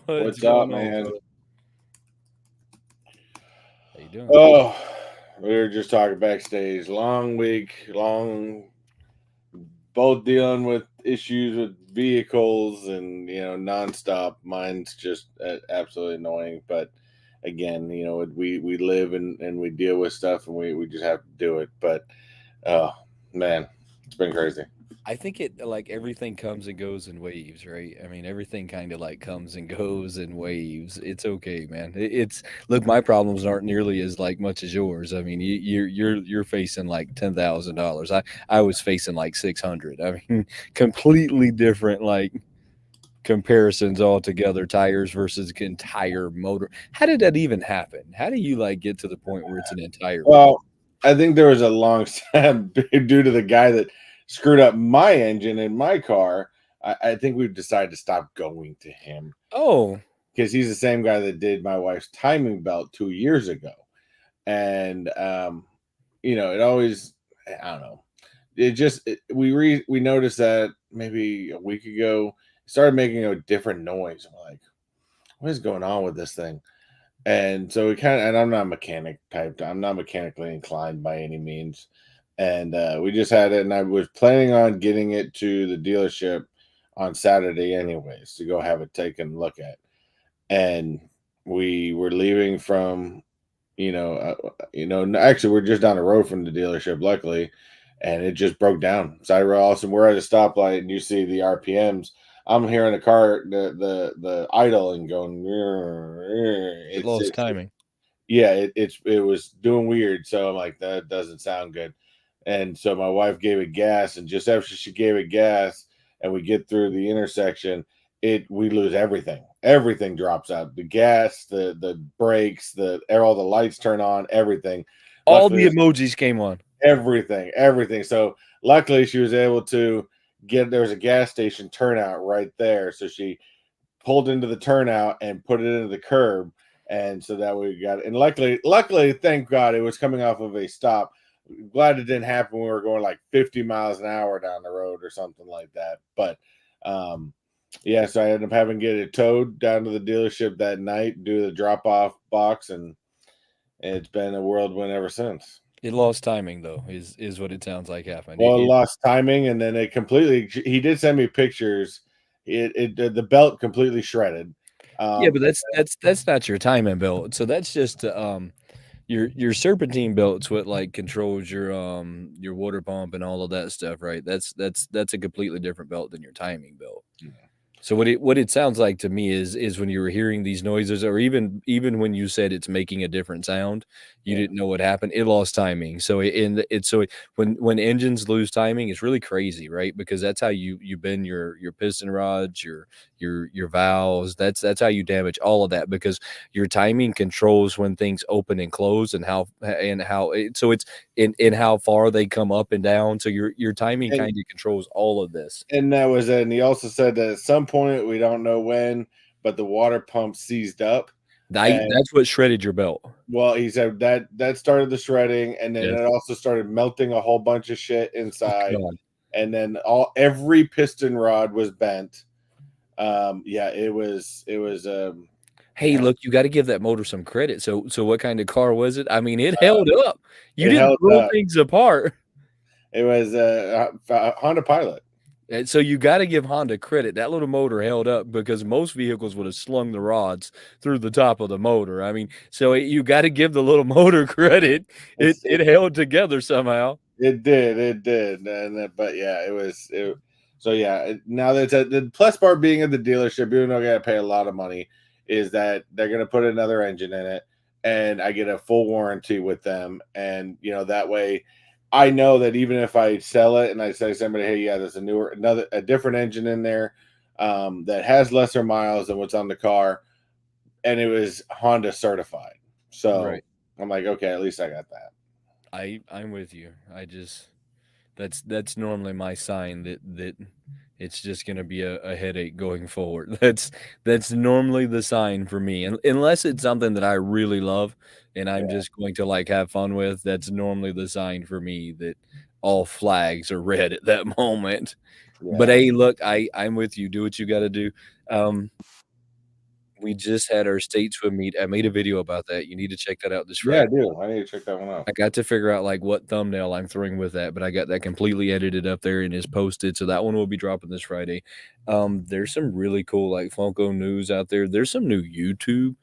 What's up, going on, man? brother? How you doing? Oh, we were just talking backstage. Long week, long, both dealing with issues with vehicles and, nonstop. Mine's just absolutely annoying. But again, we live and we deal with stuff and we just have to do it. But, oh, man, it's been crazy. I think it like everything comes and goes in waves, right? I mean, everything kind of like comes and goes in waves. It's okay, man. It's look, my problems aren't nearly as like much as yours. I mean, you're facing like $10,000. I was facing like 600. I mean, completely different like comparisons altogether. Tires versus entire motor. How did that even happen? How do you like get to the point where it's an entire motor? Well, I think there was a long stand due to the guy that screwed up my engine in my car. I think we've decided to stop going to him Oh, because he's the same guy that did my wife's timing belt 2 years ago. And it always, I don't know. We noticed that maybe a week ago it started making a different noise. I'm like, what is going on with this thing? And so we kind of, and I'm not mechanic type. I'm not mechanically inclined by any means. And we just had it, and I was planning on getting it to the dealership on Saturday, anyways, to go have it taken a look at. And we were leaving from, actually, we're just down the road from the dealership, luckily, and it just broke down. Side row, awesome. We're at a stoplight, and you see the RPMs. I'm hearing the car, the idle, and going. it It's lost it's timing. yeah, it was doing weird. So I'm like, that doesn't sound good. And so my wife gave it gas, and just after she gave it gas, and we get through the intersection, we lose everything. Everything drops out. The gas, the brakes, the all the lights turn on, everything. All the Luckily, emojis came on. everything. So luckily she was able to there was a gas station turnout right there. So she pulled into the turnout and put it into the curb. And so that we got it. And luckily, thank God it was coming off of a stop. Glad it didn't happen when we were going like 50 miles an hour down the road or something like that. But um yeah, so I ended up having to get it towed down to the dealership that night, do the drop off box, and it's been a whirlwind ever since. It lost timing though, is what it sounds like happened. Well, it lost timing, and then it completely. He did send me pictures. The belt completely shredded. Yeah, but And that's not your timing belt. So that's just your serpentine belt's what like controls your water pump and all of that stuff, right? That's a completely different belt than your timing belt. So what it sounds like to me is when you were hearing these noises, or even when you said it's making a different sound, you yeah, didn't know what happened. It lost timing. So when engines lose timing, it's really crazy, right? Because that's how you bend your piston rods, your valves. That's how you damage all of that, because your timing controls when things open and close, so it's in how far they come up and down. So your timing and kind of controls all of this. and that was it. And he also said that at some point we don't know when, but the water pump seized up. And That's what shredded your belt. well, he said that started the shredding, and then it Yes. also started melting a whole bunch of shit Oh inside. god. And then every piston rod was bent. Yeah, it was. Hey, Yeah, look, you gotta give that motor some credit. So what kind of car was it? I mean, it held up. You it didn't held blow up. things apart. It was a Honda Pilot. And so you gotta give Honda credit. That little motor held up because most vehicles would have slung the rods through the top of the motor. I mean, you gotta give the little motor credit. It It's, it it, held together somehow. it did, but yeah, it was it. So yeah, now that the plus part being at the dealership, even though I got to pay a lot of money, is that they're gonna put another engine in it, and I get a full warranty with them, and that way. I know that even if I sell it and I say to somebody, "Hey, yeah, there's a different engine in there that has lesser miles than what's on the car," and it was Honda certified. So Right. I'm like, okay, at least I got that. I'm with you. That's normally my sign that it's just going to be a headache going forward. That's normally the sign for me, and unless it's something that I really love and I'm Yeah, just going to like have fun with. That's normally the sign for me that all flags are red at that moment. But yeah. hey, look, I'm with you. Do what you got to do. Um, We just had our state swim meet. I made a video about that. You need to check that out this Yeah, I Friday. do. I need to check that one out. I got to figure out, like, what thumbnail I'm throwing with that, but I got that completely edited up there and is posted, so that one will be dropping this Friday. There's some really cool, like, Funko news out there. There's some new YouTubes,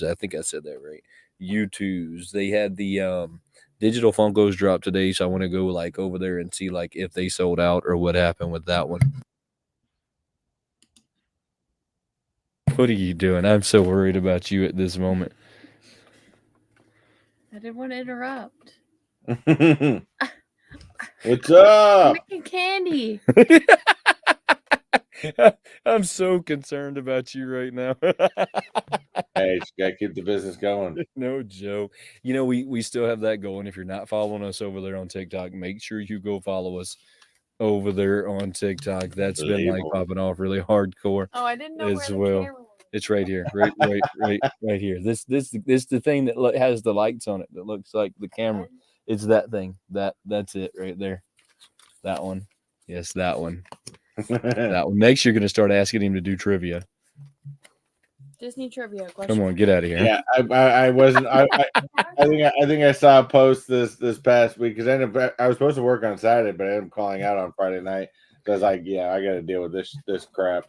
I think I said that right. YouTubes. They had the digital Funkos drop today, so I wanna go, like, over there and see, like, if they sold out or what happened with that one. What are you doing? I'm so worried about you at this moment. I didn't want to interrupt. What's up? I'm making candy. I'm so concerned about you right now. Hey, just gotta keep the business going. No joke. You know, we still have that going. If you're not following us over there on TikTok, make sure you go follow us over there on TikTok. That's been like popping off really hardcore. Oh, I didn't know as where the well. camera was. It's right here, right here. This the thing that has the lights on it that looks like the camera. It's that thing. That's it right there. That one. Yes, that one. That one. Next, you're gonna start asking him to do trivia. Disney trivia question. Come on, get out of here. Yeah, I wasn't. I think I saw a post this past week because I was supposed to work on Saturday, but I ended up calling out on Friday night. So I was like, yeah, I got to deal with this crap.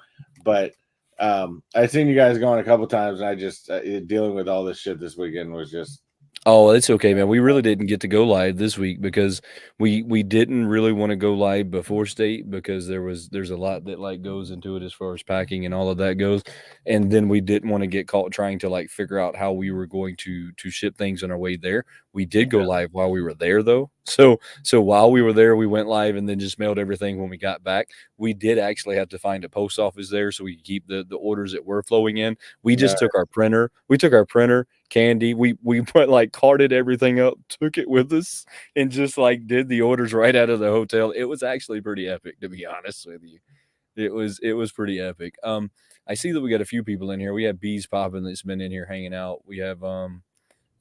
But I seen you guys going a couple times, and I just dealing with all this shit this weekend was just. Oh, it's okay, man. We really didn't get to go live this week because we didn't really want to go live before state because there's a lot that like goes into it as far as packing and all of that goes, and then we didn't want to get caught trying to like figure out how we were going to ship things on our way there. We did go live while we were there though. So while we were there, we went live and then just mailed everything when we got back. We did actually have to find a post office there so we could keep the orders that were flowing in. We just took our printer. We took our printer, candy. We put like carted everything up, took it with us, and just like did the orders right out of the hotel. It was actually pretty epic, to be honest with you. It was pretty epic. I see that we got a few people in here. We have Bees Popping that's been in here hanging out. We have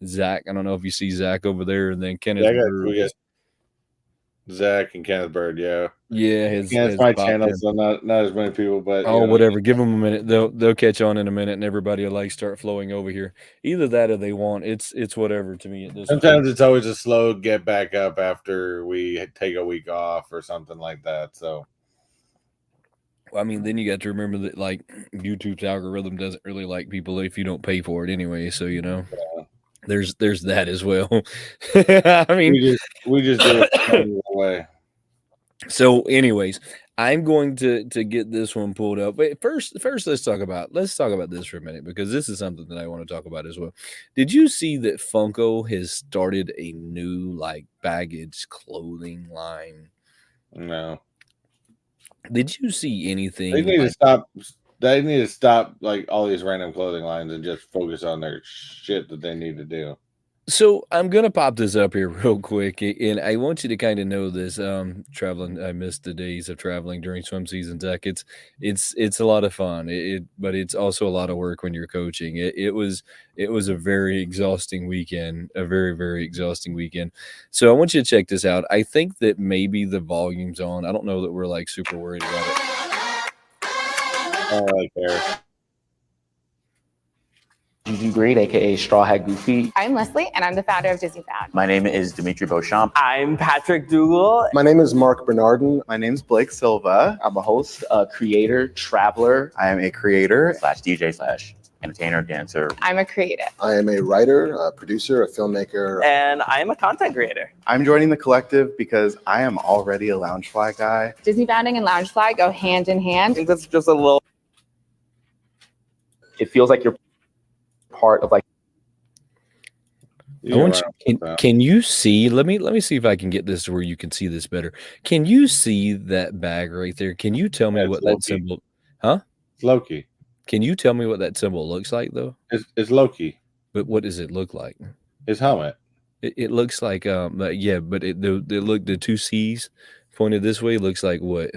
Zach. I don't know if you see Zach over there, and then Kenneth. We got Zach and Kenneth Bird, yeah. Yeah, it's my channel, so not as many people, but whatever. Give them a minute. They'll catch on in a minute, and everybody will like start flowing over here. Either that or they won't. It's whatever to me at this Sometimes point. It's always a slow get back up after we take a week off or something like that. So I mean, then you got to remember that like YouTube's algorithm doesn't really like people if you don't pay for it anyway. So there's that as well. I mean, we just do it away. So, anyways, I'm going to get this one pulled up. But first, let's talk about this for a minute because this is something that I want to talk about as well. Did you see that Funko has started a new like baggage clothing line? No. Did you see anything? They need to stop. They need to stop like all these random clothing lines and just focus on their shit that they need to do. So I'm gonna pop this up here real quick, and I want you to kind of know this. Traveling, I missed the days of traveling during swim season. Zach, it's a lot of fun. But it's also a lot of work when you're coaching. It was a very exhausting weekend, a very very exhausting weekend. So I want you to check this out. I think that maybe the volume's on. I don't know that we're like super worried about it. I don't really care. GG Great, aka Straw Hat Goofy. I'm Leslie, and I'm the founder of Disney Found. My name is Dimitri Beauchamp. I'm Patrick Dougal. My name is Mark Bernardin. My name's Blake Silva. I'm a host, a creator, traveler. I am a creator / DJ / entertainer, dancer. I'm a creative. I am a writer, a producer, a filmmaker. And I'm a content creator. I'm joining the collective because I am already a Loungefly guy. Disney Founding and Loungefly go hand in I hand. think that's just a little. It feels like you're part of like. I want you, can you see? Let me see if I can get this to where you can see this better. Can you see that bag right there? Can you tell me what that symbol? Huh? It's Loki. Can you tell me what that symbol looks like though? It's Loki. But what does it look like? His helmet. It looks like yeah, but the two C's pointed this way looks like what?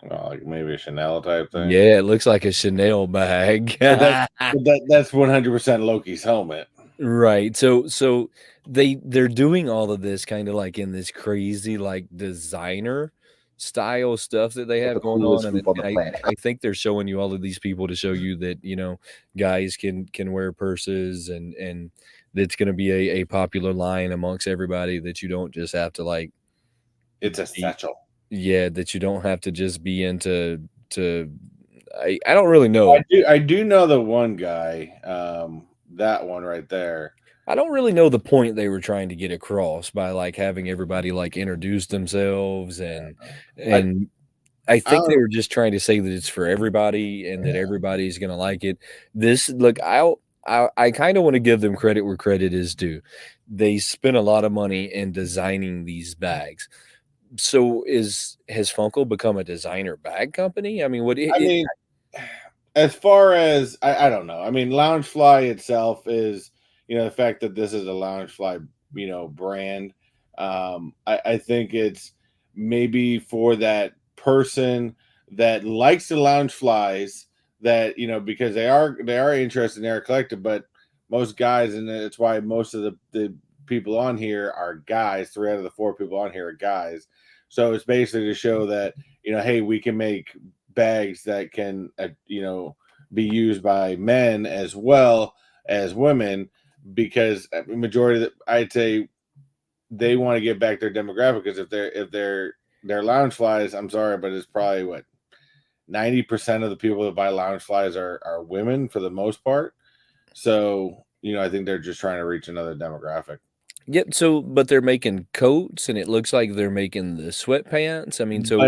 Like maybe a Chanel type thing. Yeah, it looks like a Chanel bag. that's 100% Loki's helmet. Right. So they're doing all of this kind of like in this crazy like designer style stuff that they The have going coolest on. And, group on the and planet. I think they're showing you all of these people to show you that, guys can wear purses, and that's going to be a popular line amongst everybody, that you don't just have to like, It's a be- satchel. yeah, that you don't have to just be into I don't really know. I do know the one guy, that one right there. I don't really know the point they were trying to get across by like having everybody like introduce themselves, and I think they don't- were just trying to say that it's for everybody and that everybody's gonna like it. This look, I kind of want to give them credit where credit is due. They spent a lot of money in designing these bags. So has Funko become a designer bag company? I mean, I mean, as far as I don't know. I mean, Loungefly itself is, the fact that this is a Loungefly, brand. I think it's maybe for that person that likes the Loungeflies, that because they are interested, they are collected, but most guys, and it's why most of the people on here are guys. 3 out of the 4 people on here are guys. So it's basically to show that, hey, we can make bags that can be used by men as well as women, because majority of I'd say they want to get back their demographic, because if they're lounge flies, I'm sorry, but it's probably what 90% of the people that buy lounge flies are women for the most part. So I think they're just trying to reach another demographic. Yep. So, but they're making coats, and it looks like they're making the sweatpants. I mean, so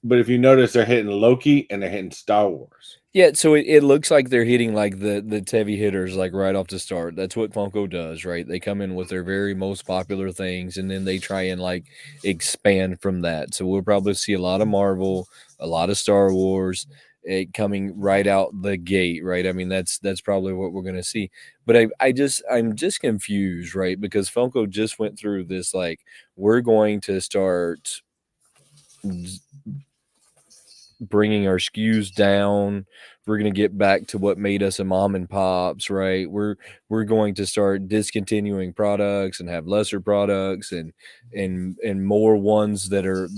But if you notice, they're hitting Loki and they're hitting Star Wars. yeah, so it looks like they're hitting like the heavy hitters like right off the start. That's what Funko does, right? They come in with their very most popular things, and then they try and like expand from that. So we'll probably see a lot of Marvel, a lot of Star Wars, coming right out the gate, right? I mean, that's probably what we're gonna see. But I'm just confused, right? Because Funko just went through this, like, we're going to start bringing our SKUs down. We're going to get back to what made us a mom and pops, right? We're going to start discontinuing products and have lesser products, and more ones that are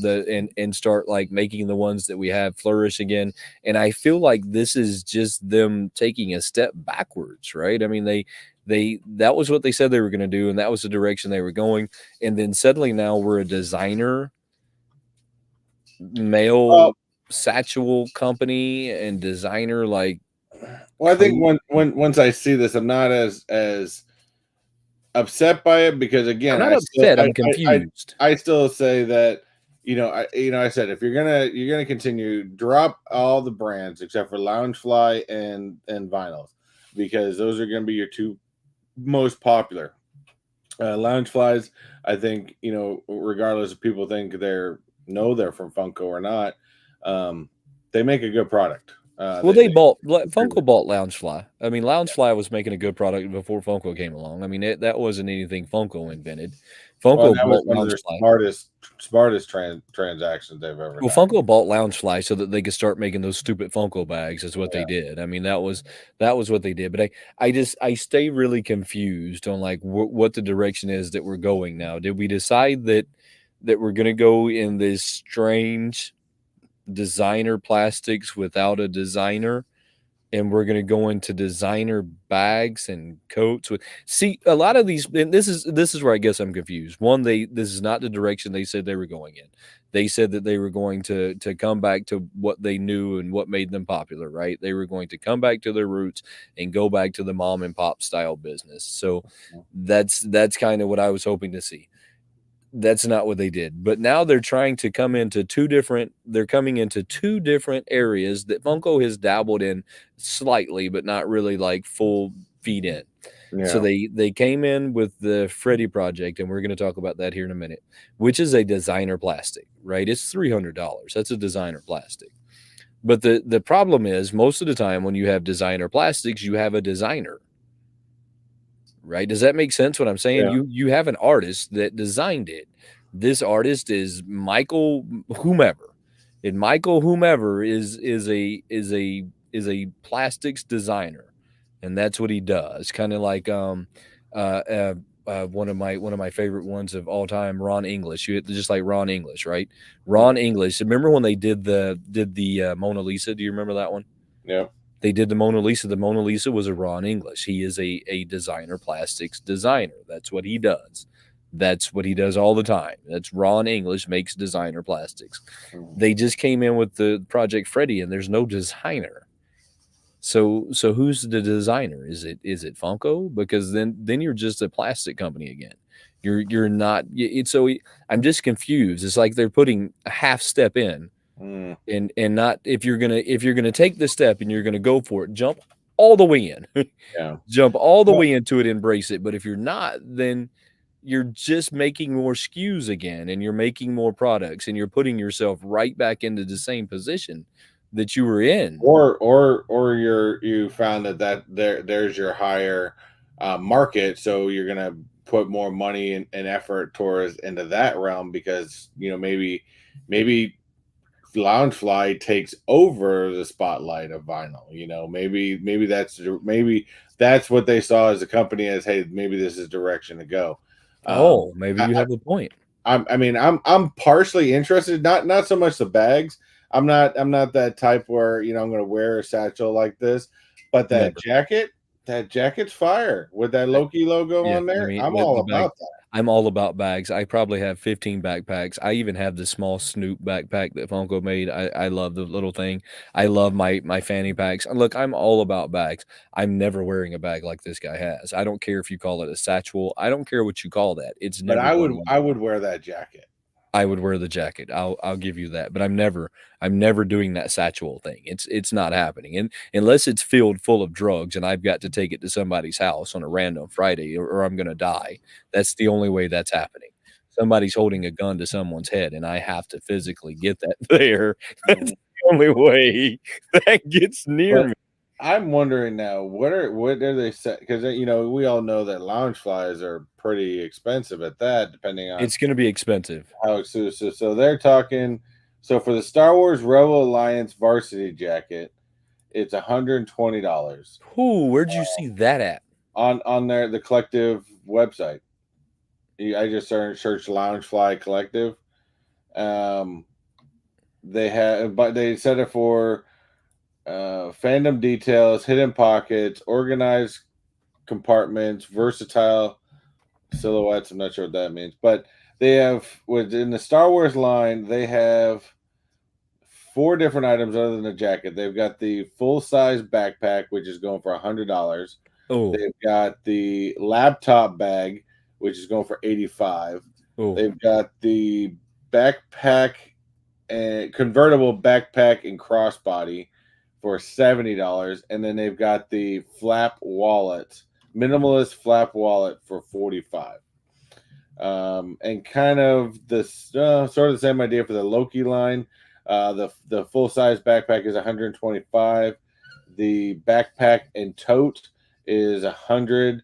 and start like making the ones that we have flourish again. And I feel like this is just them taking a step backwards, right? I mean, they that was what they said they were going to do, and that was the direction they were going. And then suddenly now we're a designer male satchel company and designer, like, well, I think once I see this, I'm not as upset by it, because again, I'm not upset, I'm confused. I still say that I said, if you're gonna continue, drop all the brands except for Loungefly and Vinyls, because those are gonna be your 2 most popular. Loungeflies, I think, regardless if people think they're from Funko or not, they make a good product. Well, Funko bought Loungefly. I mean, Loungefly was making a good product before Funko came along. I mean, that wasn't anything Funko invented. Funko that was bought one of their Loungefly. smartest transactions they've ever Well, done. Funko bought Loungefly so that they could start making those stupid Funko bags. Is what they did. I mean, that was what they did. But I stay really confused on like what the direction is that we're going now. Did we decide that we're going to go in this strange designer plastics without a designer, and we're going to go into designer bags and coats with a lot of these? And this is where I guess I'm confused. One, this is not the direction they said they were going in. They said that they were going to come back to what they knew and what made them popular, right? They were going to come back to their roots and go back to the mom and pop style business. So that's kind of what I was hoping to see. That's not what they did. But now they're trying to come into they're coming into 2 different areas that Funko has dabbled in slightly, but not really like full feet in. So they came in with the Freddy project, and we're going to talk about that here in a minute, which is a designer plastic, right? It's $300. That's a designer plastic. But the problem is, most of the time when you have designer plastics, you have a designer. Right? Does that make sense what I'm saying? Yeah. You have an artist that designed it. This artist is Michael whomever. And Michael whomever is a plastics designer. And that's what he does. Kind of like one of my favorite ones of all time, Ron English. You just like Ron English, right? Ron English. Remember when they did the Mona Lisa? Do you remember that one? Yeah. They did the Mona Lisa. The Mona Lisa was a Ron English. He is a designer, plastics designer. That's what he does. That's what he does all the time. That's Ron English makes designer plastics. They just came in with the Project Freddy, and there's no designer. So who's the designer? Is it Funko? Because then you're just a plastic company again. You're not. It's so I'm just confused. It's like they're putting a half step in, and not if you're gonna take the step and you're gonna go for it, jump all the way in. Yeah. Jump all the way into it, embrace it. But if you're not, then you're just making more SKUs again, and you're making more products, and you're putting yourself right back into the same position that you were in. Or you found that there's your higher market, so you're gonna put more money and effort towards into that realm because maybe Loungefly takes over the spotlight of vinyl. Maybe that's what they saw as a company as, hey, maybe this is direction to go. Maybe you have the point. I'm partially interested, not so much the bags. I'm not that type where I'm going to wear a satchel like this, but that jacket's fire with that Loki logo on there. I'm all about that. I'm all about bags. I probably have 15 backpacks. I even have the small Snoop backpack that Funko made. I love the little thing. I love my fanny packs. Look, I'm all about bags. I'm never wearing a bag like this guy has. I don't care if you call it a satchel. I don't care what you call that. It's never. But I would wear that jacket. I would wear the jacket. I'll give you that. But I'm never doing that satchel thing. It's not happening. And unless it's filled full of drugs and I've got to take it to somebody's house on a random Friday or I'm gonna die. That's the only way that's happening. Somebody's holding a gun to someone's head and I have to physically get that there. That's the only way that gets near me. I'm wondering now, what are they set? Because we all know that Loungeflies are pretty expensive at that, depending on it's going to be expensive. How exclusive. So they're talking. So for the Star Wars Rebel Alliance varsity jacket, it's $120. Where'd you see that at? On the collective website. I just searched Loungefly Collective. They have, but they set it for fandom details, hidden pockets, organized compartments, versatile silhouettes. I'm not sure what that means, but they have within the Star Wars line, they have 4 different items other than the jacket. They've got the full-size backpack, which is going for $100. Oh, They've got the laptop bag, which is going for $85. oh. They've got the backpack and convertible backpack and crossbody for $70, and then they've got the flap wallet, minimalist flap wallet for $45. And kind of the sort of the same idea for the Loki line. The full size backpack is $125. The backpack and tote is $100.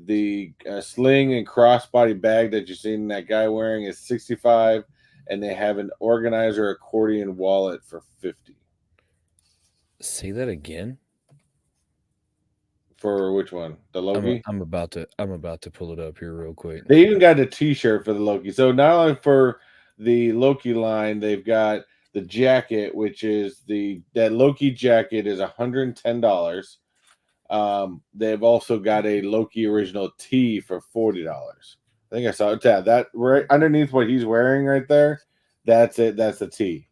The sling and crossbody bag that you're seeing that guy wearing is $65, and they have an organizer accordion wallet for $50. Say that again. For which one? The Loki? I'm about to pull it up here real quick. They even got a t-shirt for the Loki. So not only for the Loki line, they've got the jacket, which is that Loki jacket is $110. They've also got a Loki original tee for $40. I think I saw it. Yeah, that right underneath what he's wearing right there. That's it. That's the tee.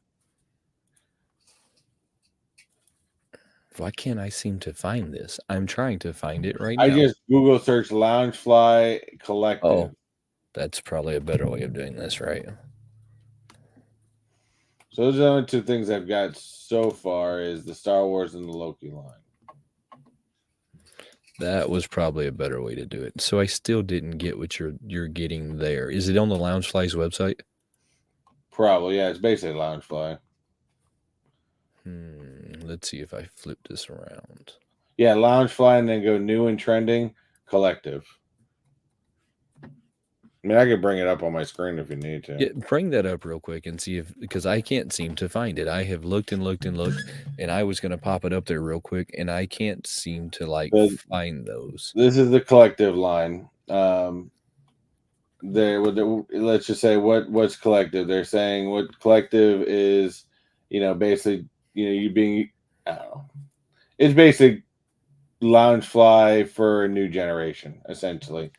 Why can't I seem to find this? I'm trying to find it right now. I just Google search Loungefly Collective. Oh, that's probably a better way of doing this, right? So those are the only 2 things I've got so far is the Star Wars and the Loki line. That was probably a better way to do it. So I still didn't get what you're getting there. Is it on the Loungefly's website? Probably, yeah. It's basically Loungefly. Let's see if I flip this around. Yeah, Loungefly and then go new and trending collective. I mean, I could bring it up on my screen if you need to. Yeah, bring that up real quick and see because I can't seem to find it. I have looked and looked and looked, and I was going to pop it up there real quick, and I can't seem to find those. This is the collective line. let's just say what's collective. They're saying what collective is, basically, you being, I don't know. It's basic Loungefly for a new generation, essentially,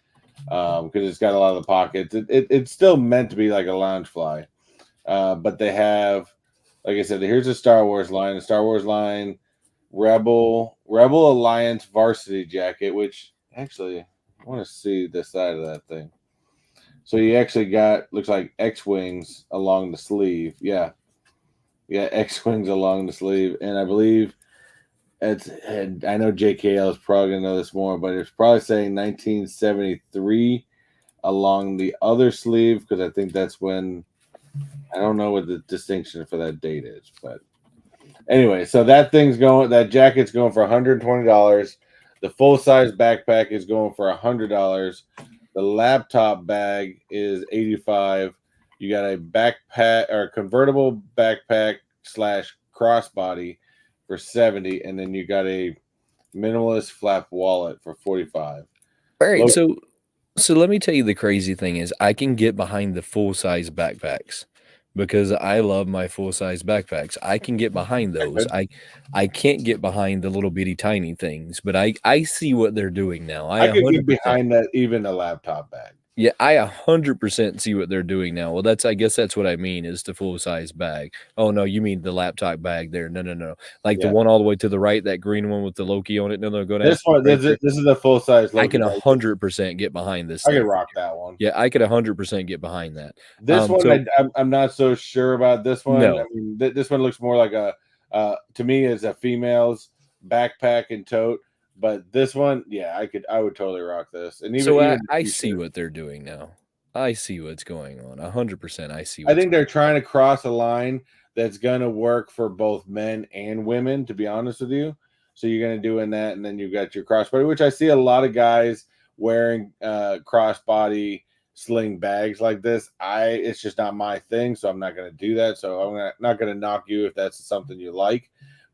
because it's got a lot of the pockets. It's still meant to be like a Loungefly, but they have, like I said, here's a Star Wars line, Rebel Alliance varsity jacket, which actually I want to see the side of that thing. So you actually got, looks like X-wings along the sleeve. Yeah, X-wings along the sleeve, and I believe and I know JKL is probably gonna know this more, but it's probably saying 1973 along the other sleeve, because I think that's when, I don't know what the distinction for that date is, but anyway, so that jacket's going for $120. The full size backpack is going for $100. The laptop bag is $85. You got a backpack or convertible backpack / crossbody for $70, and then you got a minimalist flap wallet for $45. All right, Logan- so let me tell you, the crazy thing is I can get behind the full size backpacks because I love my full size backpacks. I can get behind those. I can't get behind the little bitty tiny things, but I see what they're doing now. I could 100%. get behind that, even a laptop bag. Yeah, I 100% see what they're doing now. Well, I guess that's what I mean, is the full size bag. Oh no, you mean the laptop bag there? No. Like the one all the way to the right, that green one with the Loki on it. No, go down. This one, this is a full size Loki. I can 100% get behind this. I could rock that one. Yeah, I could 100% get behind that. This one, I'm not so sure about this one. No. I mean, this one looks more like to me, is a female's backpack and tote. But this one, yeah, I would totally rock this. And I see what they're doing now. I see what's going on. 100%. I see. I think they're trying to cross a line that's gonna work for both men and women, to be honest with you. So you're gonna do in that, and then you've got your crossbody, which I see a lot of guys wearing crossbody sling bags like this. It's just not my thing, so I'm not gonna do that. So I'm not gonna knock you if that's something you like.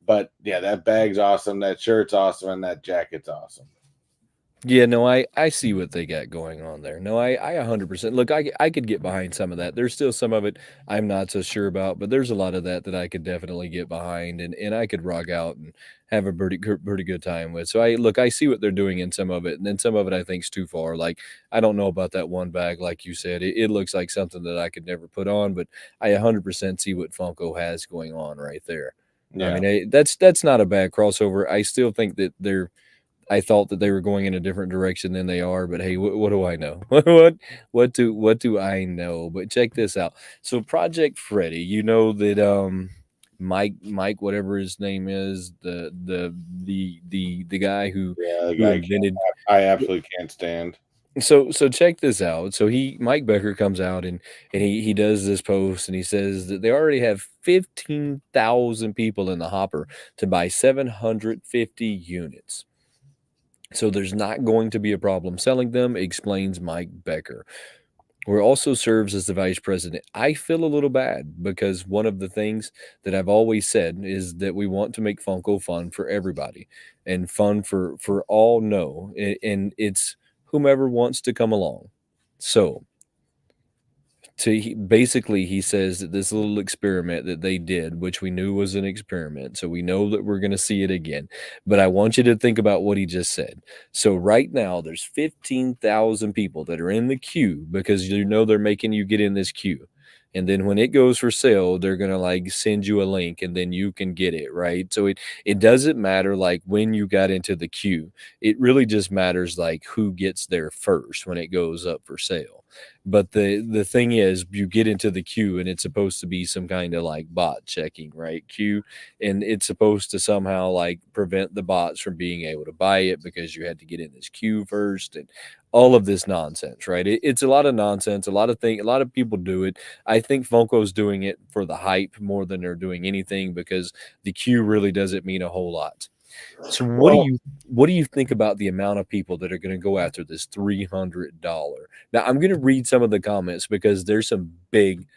But yeah, that bag's awesome, that shirt's awesome, and that jacket's awesome. Yeah, no, I see what they got going on there. No, I 100%. Look, I could get behind some of that. There's still some of it I'm not so sure about, but there's a lot of that I could definitely get behind, and I could rock out and have a pretty good time with. So I see what they're doing in some of it, and then some of it I think's too far. Like, I don't know about that one bag, like you said. It looks like something that I could never put on, but I 100% see what Funko has going on right there. Yeah. I mean, that's not a bad crossover. I still think that I thought that they were going in a different direction than they are, but hey, what do I know? what do I know? But check this out. So Project Freddy, you know that Mike, whatever his name is, the guy who invented. I absolutely can't stand. So check this out. So Mike Becker comes out and he does this post, and he says that they already have 15,000 people in the hopper to buy 750 units. So there's not going to be a problem selling them, explains Mike Becker, who also serves as the vice president. I feel a little bad because one of the things that I've always said is that we want to make Funko fun for everybody and fun for all. No, and it's whomever wants to come along. So basically, he says that this little experiment that they did, which we knew was an experiment, so we know that we're going to see it again. But I want you to think about what he just said. So right now, there's 15,000 people that are in the queue because they're making you get in this queue. And then when it goes for sale, they're going to like send you a link and then you can get it, right? So it doesn't matter like when you got into the queue. It really just matters like who gets there first when it goes up for sale. But the thing is, you get into the queue and it's supposed to be some kind of like bot checking, right? Queue, and it's supposed to somehow like prevent the bots from being able to buy it because you had to get in this queue first, and all of this nonsense, right? It's a lot of nonsense. A lot of people do it. I think Funko's doing it for the hype more than they're doing anything, because the queue really doesn't mean a whole lot. So what do you think about the amount of people that are going to go after this $300? Now I'm going to read some of the comments because there's some big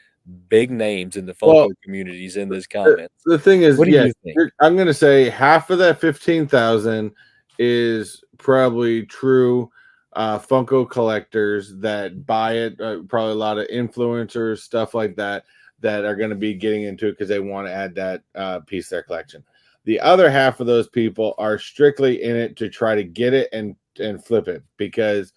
names in the Funko communities in this comment. The thing is, what do you think? I'm going to say half of that 15,000 is probably true. Funko collectors that buy it, probably a lot of influencers, stuff like that, that are going to be getting into it because they want to add that piece to their collection. The other half of those people are strictly in it to try to get it and flip it, because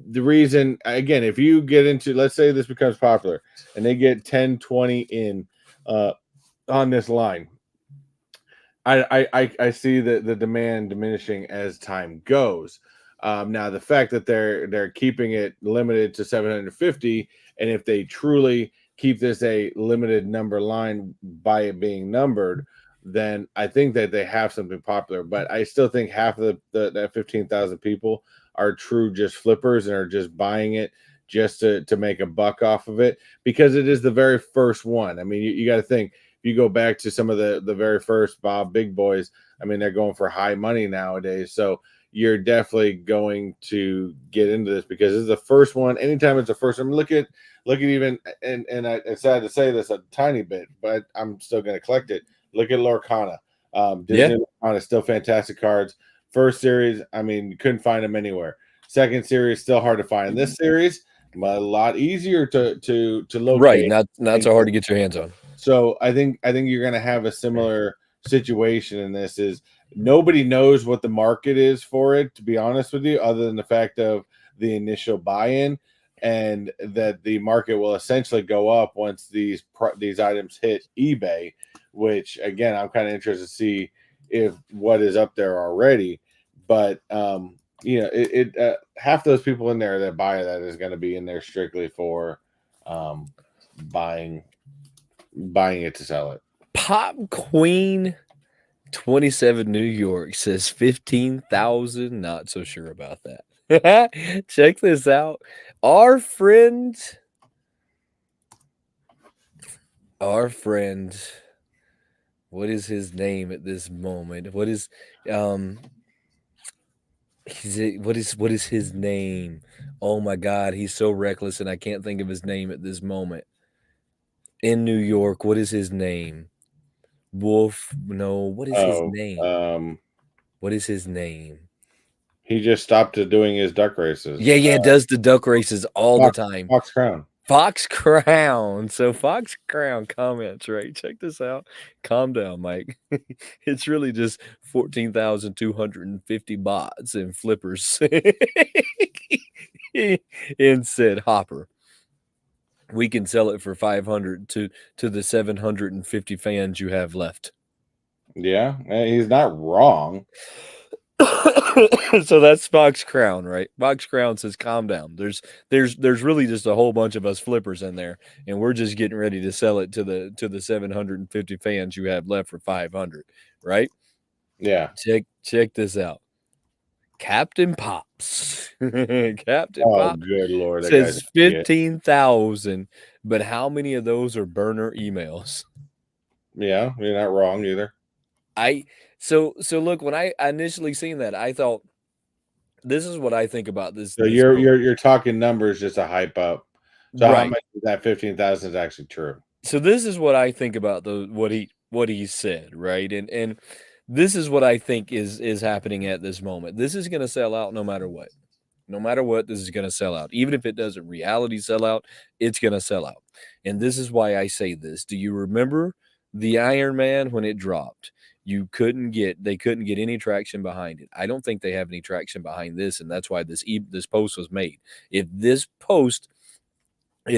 the reason, again, if you get into, let's say this becomes popular and they get 10, 20 in on this line, I see the demand diminishing as time goes. Now the fact that they're keeping it limited to 750, and if they truly keep this a limited number line by it being numbered, then I think that they have something popular. But I still think half of that 15,000 people are true just flippers and are just buying it just to make a buck off of it, because it is the very first one. I mean, you got to think, if you go back to some of the very first Bob Big Boys, I mean, they're going for high money nowadays. So you're definitely going to get into this because this is the first one. Anytime it's the first one, look at even, and it's sad to say this a tiny bit, but I'm still going to collect it. Look at Lorcana. Disney Lorcana, still fantastic cards. First series, I mean, you couldn't find them anywhere. Second series, still hard to find. This series, a lot easier to locate. Right, not so hard to get your hands on. So I think you're going to have a similar situation in this. Is nobody knows what the market is for it, to be honest with you, other than the fact of the initial buy-in, and that the market will essentially go up once these items hit eBay, which again, I'm kind of interested to see if what is up there already. But you know, half those people in there that buy that is going to be in there strictly for buying it to sell it. Pop Queen 27 New York says 15,000. Not so sure about that. Check this out. Our friend, what is his name at this moment? What is what is his name? Oh my God, he's so reckless and I can't think of his name at this moment. In New York, what is his name? Wolf? No, what is his name? What is his name? He just stopped doing his duck races. Yeah, does the duck races all the time. Fox Crown. Fox Crown. So Fox Crown comments, right? Check this out. Calm down, Mike. It's really just 14,250 bots and flippers in said hopper. We can sell it for 500 to the 750 fans you have left. Yeah, he's not wrong. So that's Fox Crown, right? Fox Crown says, "Calm down. There's really just a whole bunch of us flippers in there, and we're just getting ready to sell it to the 750 fans you have left for 500, right?" Yeah. Check this out. Captain Pops. Captain Oh, Pops good Lord. says 15,000, but how many of those are burner emails? Yeah, you're not wrong either. So look, when I initially seen that, I thought, this is what I think about this. So you're talking numbers just to hype up. So right. How much of that 15,000 is actually true? So this is what I think about what he said, right? And this is what I think is happening at this moment. This is going to sell out no matter what. No matter what, this is going to sell out. Even if it doesn't reality sell out, it's going to sell out. And this is why I say this. Do you remember the Iron Man when it dropped? They couldn't get any traction behind it. I don't think they have any traction behind this, and that's why this post was made. If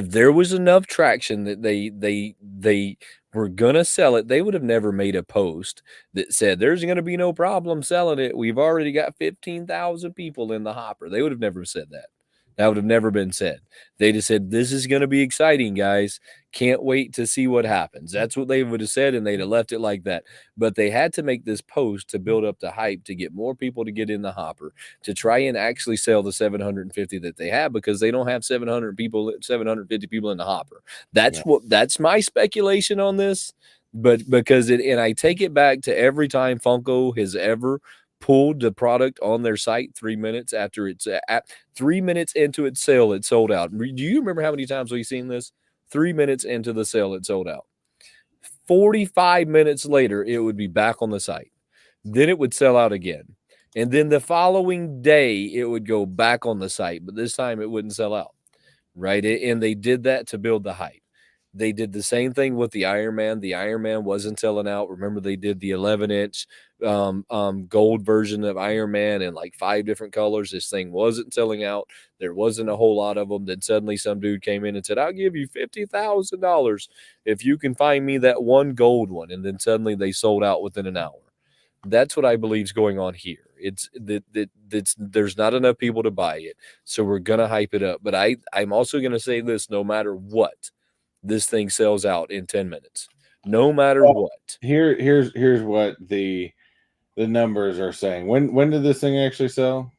there was enough traction that they were gonna sell it, they would have never made a post that said there's gonna be no problem selling it. We've already got 15,000 people in the hopper. They would have never said that. That would have never been said. They just said, this is going to be exciting, guys. Can't wait to see what happens. That's what they would have said, and they'd have left it like that. But they had to make this post to build up the hype, to get more people to get in the hopper, to try and actually sell the 750 that they have, because they don't have 750 people in the hopper. That's my speculation on this. But because and I take it back to every time Funko has ever pulled the product on their site 3 minutes after it's 3 minutes into its sale, it sold out. Do you remember how many times we've seen this? 3 minutes into the sale, it sold out. 45 minutes later, it would be back on the site. Then it would sell out again. And then the following day, it would go back on the site, but this time it wouldn't sell out, right? And they did that to build the hype. They did the same thing with the Iron Man. The Iron Man wasn't selling out. Remember, they did the 11-inch gold version of Iron Man in like 5 different colors. This thing wasn't selling out. There wasn't a whole lot of them. Then suddenly some dude came in and said, I'll give you $50,000 if you can find me that one gold one. And then suddenly they sold out within an hour. That's what I believe is going on here. It's that there's not enough people to buy it. So we're going to hype it up. But I'm also going to say this, no matter what, this thing sells out in 10 minutes, no matter what. Here's what the numbers are saying. When did this thing actually sell?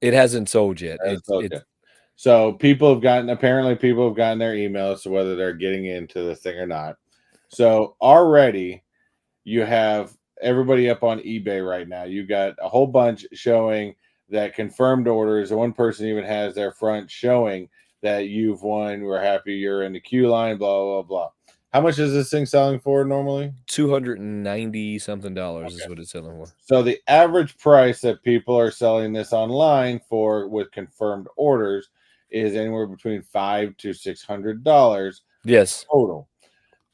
It hasn't sold yet. So people have gotten their emails to whether they're getting into the thing or not. So already you have everybody up on eBay right now. You got a whole bunch showing that confirmed orders. One person even has their front showing that you've won. We're happy you're in the queue line, blah, blah, blah. How much is this thing selling for normally? $290 something is what it's selling for. So the average price that people are selling this online for with confirmed orders is anywhere between $500 to $600. Yes. Total.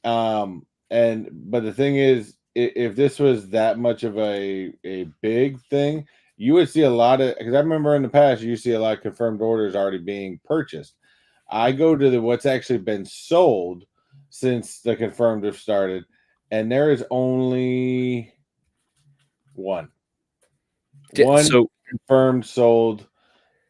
But the thing is, if this was that much of a big thing, you would see a lot of, because I remember in the past you see a lot of confirmed orders already being purchased. I go to what's actually been sold since the confirmed have started, and there is only one confirmed sold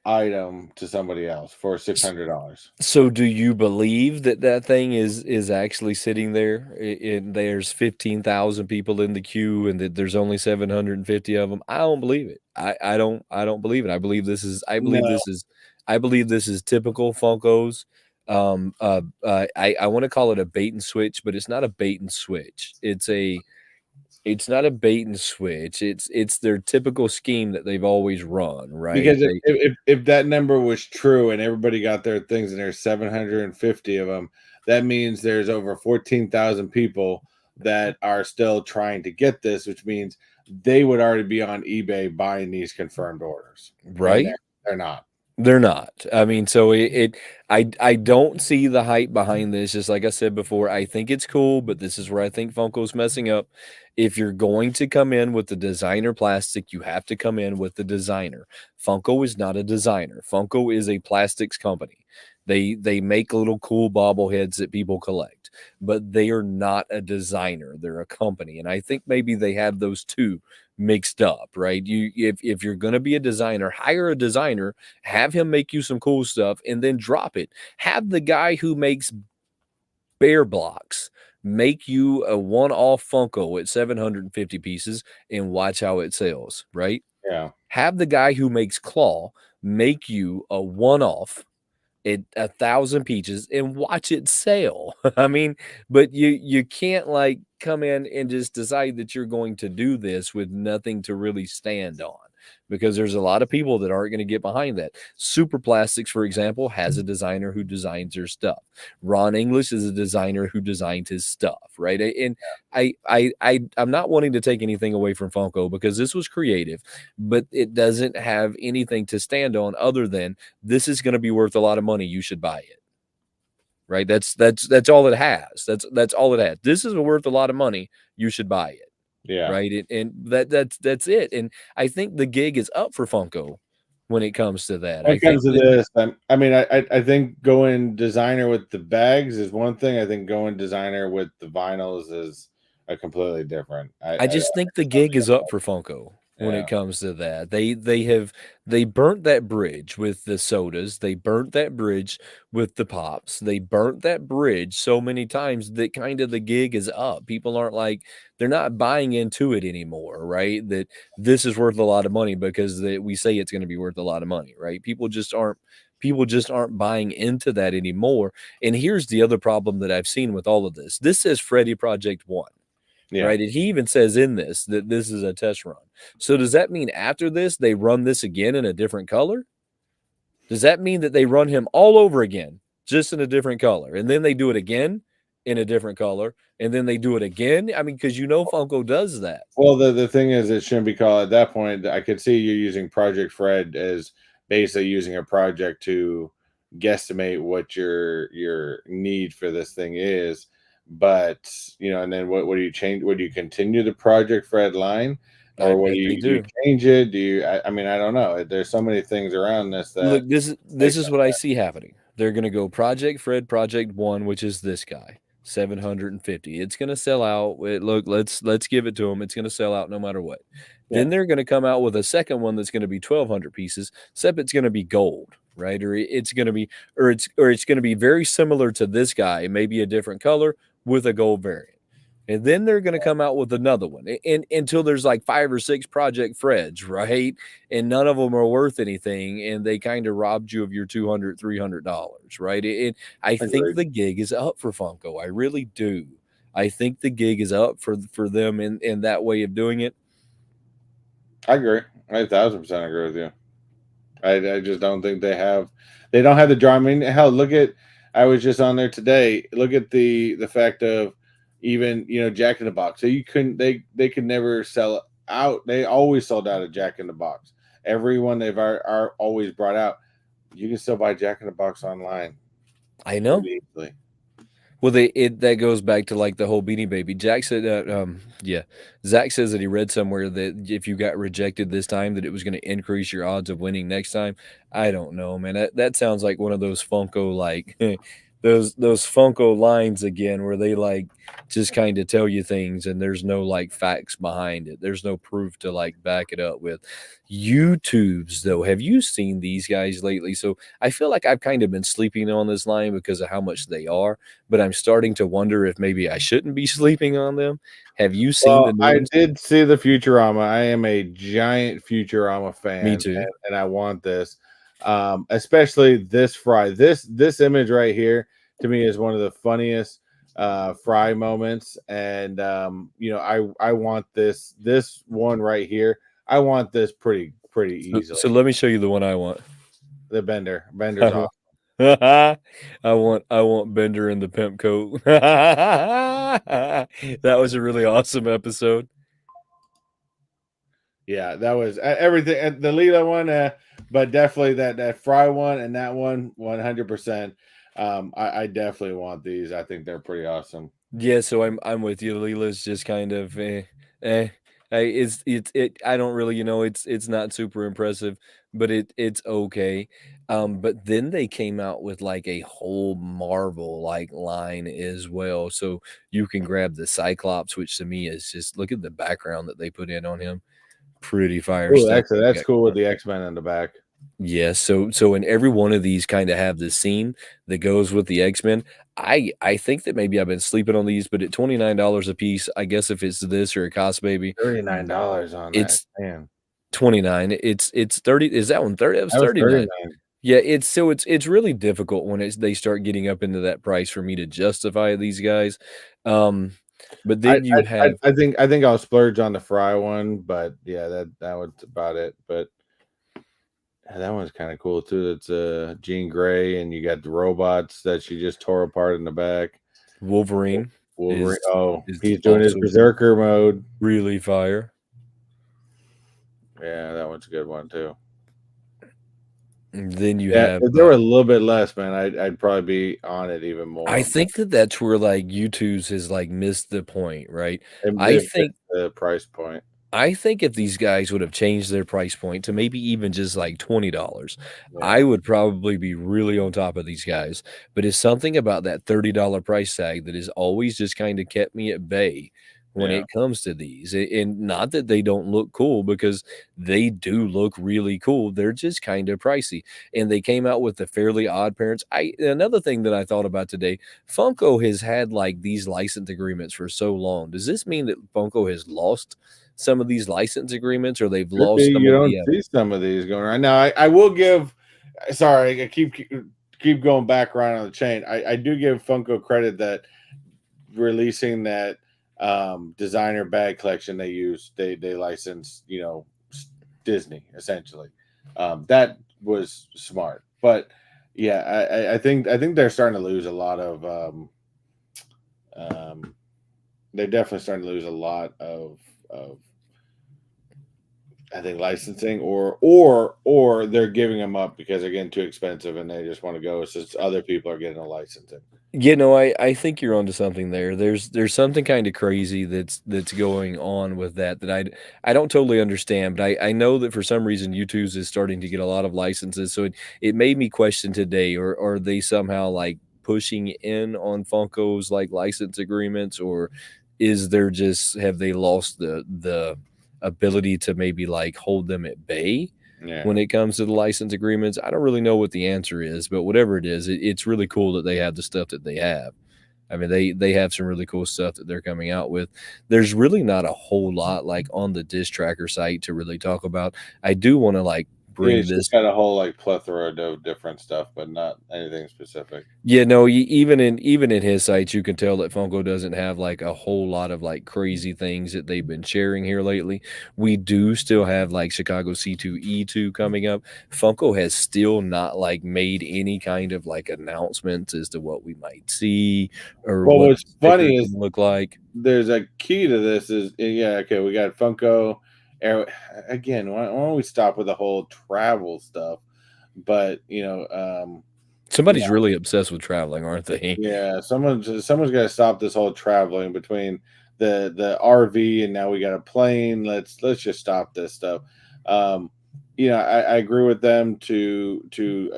item to somebody else for $600. So do you believe that thing is actually sitting there and there's 15,000 people in the queue and that there's only 750 of them? I don't believe it. I don't believe it. I believe this is typical Funkos. I want to call it a bait and switch, but it's not a bait and switch. It's not a bait and switch. It's their typical scheme that they've always run, right? Because if that number was true and everybody got their things and there's 750 of them, that means there's over 14,000 people that are still trying to get this, which means they would already be on eBay buying these confirmed orders. Right? They're not. They're not. I mean, so I don't see the hype behind this. Just like I said before, I think it's cool, but this is where I think Funko's messing up. If you're going to come in with the designer plastic, you have to come in with the designer. Funko is not a designer. Funko is a plastics company. They make little cool bobbleheads that people collect, but they are not a designer. They're a company, and I think maybe they have those two mixed up, right? If you're going to be a designer, hire a designer, have him make you some cool stuff, and then drop it. Have the guy who makes bear blocks make you a one-off Funko at 750 pieces and watch how it sells, right? Yeah. Have the guy who makes claw make you a one-off at 1,000 pieces and watch it sell. I mean, but you can't like come in and just decide that you're going to do this with nothing to really stand on, because there's a lot of people that aren't going to get behind that. Super Plastics, for example, has a designer who designs their stuff. Ron English is a designer who designed his stuff, right? And I'm not wanting to take anything away from Funko because this was creative, but it doesn't have anything to stand on other than this is going to be worth a lot of money. You should buy it. Right? That's all it has. That's all it has. This is worth a lot of money. You should buy it. Yeah. Right. And that's it. And I think the gig is up for Funko when it comes to that. When it comes to this, I think going designer with the bags is one thing. I think going designer with the vinyls is a completely different. I just think the gig is up for Funko when it comes to that. They burnt that bridge with the sodas. They burnt that bridge with the pops. They burnt that bridge so many times that kind of the gig is up. People aren't like, they're not buying into it anymore, right? That this is worth a lot of money because we say it's going to be worth a lot of money, right? People just aren't buying into that anymore. And here's the other problem that I've seen with all of this. This says Freddy Project 1. Yeah. Right. And he even says in this that this is a test run. So does that mean after this, they run this again in a different color? Does that mean that they run him all over again, just in a different color? And then they do it again in a different color, and then they do it again. I mean, because Funko does that. Well, the thing is, it shouldn't be called at that point. I could see you using Project Fred as basically using a project to guesstimate what your need for this thing is. But and then what do you change? Would you continue the Project Fred line, I or what bet do they you do. change it? Do you? I mean, I don't know. There's so many things around this that Look, this is what I see happening. They're gonna go Project Fred, Project 1, which is this guy, 750. It's gonna sell out. Look, let's give it to them. It's gonna sell out no matter what. Then they're gonna come out with a second one that's gonna be 1,200 pieces, except it's gonna be gold, right? Or it's gonna be, or it's gonna be very similar to this guy, maybe a different color with a gold variant. And then they're going to come out with another one until there's like 5 or 6 Project Freds, right? And none of them are worth anything. And they kind of robbed you of your $200, $300, right? And I think the gig is up for Funko. I really do. I think the gig is up for them in that way of doing it. I agree. I 1,000% agree with you. I just don't think they don't have the draw. I mean, hell, look at, I was just on there today. Look at the fact of, even Jack in the Box. So you couldn't, they could never sell out. They always sold out of Jack in the Box. Everyone they've are always brought out. You can still buy Jack in the Box online. I know. Easily. Well, that goes back to like the whole Beanie Baby. Jack said Zach says that he read somewhere that if you got rejected this time, that it was going to increase your odds of winning next time. I don't know, man. That sounds like one of those Funko like those Funko lines again, where they like just kind of tell you things and there's no like facts behind it. There's no proof to like back it up with. YouTubes though, have you seen these guys lately? So I feel like I've kind of been sleeping on this line because of how much they are, but I'm starting to wonder if maybe I shouldn't be sleeping on them. Have you seen the new I ones? did see the Futurama. I am a giant Futurama fan. Me too. And I want this. Especially this Fry. This image right here to me is one of the funniest Fry moments. And I want this one right here. I want this pretty easily. So let me show you the one I want. The Bender's off. I want Bender in the pimp coat. That was a really awesome episode. Yeah, that was everything. The Leela one, but definitely that Fry one and that one, 100%. I definitely want these. I think they're pretty awesome. Yeah, so I'm with you. Leela's just kind of I don't really, it's not super impressive, but it's okay. But then they came out with like a whole Marvel like line as well. So you can grab the Cyclops, which to me is just, look at the background that they put in on him. Pretty fire Ooh, stuff. that's cool with the X-Men in the back. Yeah, so in every one of these kind of have this scene that goes with the X-Men. I think that maybe I've been sleeping on these, but at $29 a piece, I guess if it's this or a Cost Baby, $39 on it's that. Man. 29. It's 30. Is that one 30? That was 39. Yeah, it's really difficult when they start getting up into that price for me to justify these guys. But then I think I'll splurge on the Fry one, but yeah, that was about it. But that one's kind of cool too. It's Jean Grey, and you got the robots that she just tore apart in the back. Wolverine. He's doing his berserker mode. Really fire. Yeah, that one's a good one too. And then you have, if there were a little bit less, man, I'd probably be on it even more. I think that's where like YouTube's has like missed the point, right? I think the price point. I think if these guys would have changed their price point to maybe even just like $20, I would probably be really on top of these guys. But it's something about that $30 price tag that has always just kind of kept me at bay when it comes to these. And not that they don't look cool, because they do look really cool. They're just kind of pricey. And they came out with the Fairly Odd Parents. Another thing that I thought about today, Funko has had like these license agreements for so long. Does this mean that Funko has lost some of these license agreements, or they've lost some? You don't see some of these going around. Now I will give, sorry, I keep going back around on the chain. I do give Funko credit that releasing that designer bag collection they licensed, Disney essentially. That was smart. But yeah, I think they're starting to lose a lot of they're definitely starting to lose a lot of I think licensing, or they're giving them up because they're getting too expensive and they just want to go since other people are getting a licensing. You know, I think you're onto something there. There's something kind of crazy that's going on with that I don't totally understand, but I know that for some reason YouTube's is starting to get a lot of licenses. So it made me question today, or are they somehow like pushing in on Funko's like license agreements, or is there just have they lost the ability to maybe like hold them at bay Yeah. when it comes to the license agreements? I don't really know what the answer is, but whatever it is, it's really cool that they have the stuff that they have. I mean, they have some really cool stuff that they're coming out with. There's really not a whole lot like on the disc tracker site to really talk about. I do want to like bring It's this. just got a whole like plethora of different stuff, but not anything specific. Yeah, no, even in his sites, you can tell that Funko doesn't have like a whole lot of like crazy things that they've been sharing here lately. We do still have like Chicago C2E2 coming up. Funko has still not like made any kind of like announcements as to what we might see or Well, what what's the sticker funny is can look like. there's a key to this is okay, we got Funko again, why don't we stop with the whole travel stuff? But Somebody's really obsessed with traveling, aren't they? yeah, someone's got to stop this whole traveling between the RV and now we got a plane. Let's just stop this stuff. I agree with them to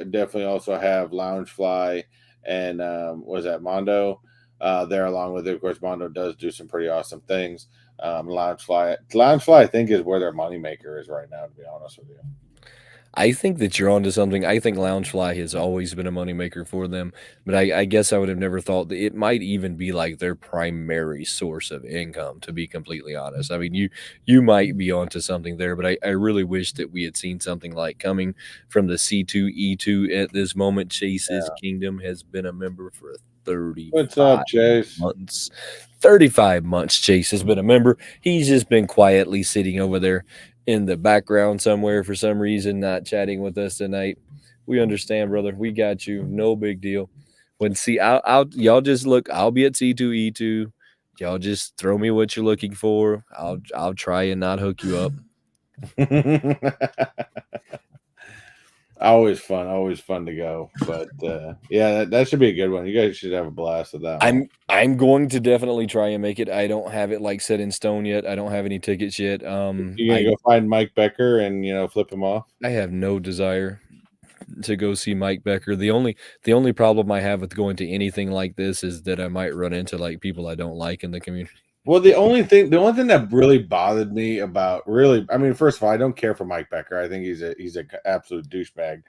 definitely also have Loungefly and was that Mondo there along with it. Of course, Mondo does do some pretty awesome things. Loungefly, I think, is where their moneymaker is right now. To be honest with you. I think that you're onto something. I think Loungefly has always been a moneymaker for them, but I guess I would have never thought that it might even be like their primary source of income, to be completely honest. I mean, you might be onto something there, but I really wish that we had seen something like coming from the C2E2 at this moment. Chase's Kingdom has been a member for 35 What's up, Chase? months. 35 months Chase has been a member. He's just been quietly sitting over there in the background somewhere for some reason, not chatting with us tonight. We understand, brother. We got you. No big deal. I'll y'all just look. I'll be at C2E2. Y'all just throw me what you're looking for. I'll try and not hook you up. Always fun to go. But yeah, that should be a good one. You guys should have a blast with that one. I'm going to definitely try and make it. I don't have it like set in stone yet. I don't have any tickets yet. You gonna go find Mike Becker and flip him off? I have no desire to go see Mike Becker. The only problem I have with going to anything like this is that I might run into like people I don't like in the community. Well, the only thing that really bothered me about I mean, first of all, I don't care for Mike Becker. I think he's an absolute douchebag.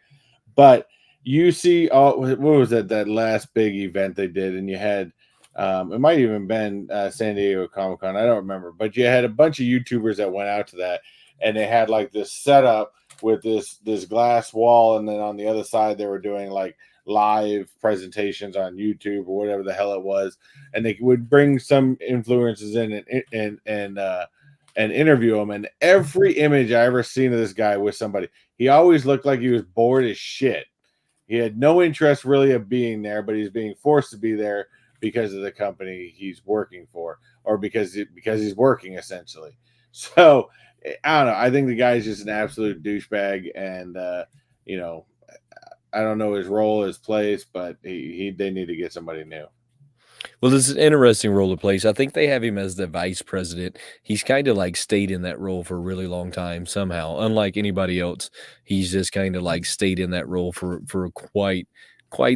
But you see, what was that last big event they did, and you had it might even been San Diego Comic-Con. I don't remember, but you had a bunch of YouTubers that went out to that, and they had like this setup with this glass wall, and then on the other side they were doing like live presentations on YouTube or whatever the hell it was, and they would bring some influencers in and interview them. And every image I ever seen of this guy with somebody, he always looked like he was bored as shit. He had no interest really of being there, but he's being forced to be there because of the company he's working for, or because he's working essentially. So I don't know. I think the guy's just an absolute douchebag, and I don't know his role, his place, but they need to get somebody new. Well, this is an interesting role to place. I think they have him as the vice president. He's kind of like stayed in that role for a really long time somehow. Unlike anybody else, he's just kind of like stayed in that role for quite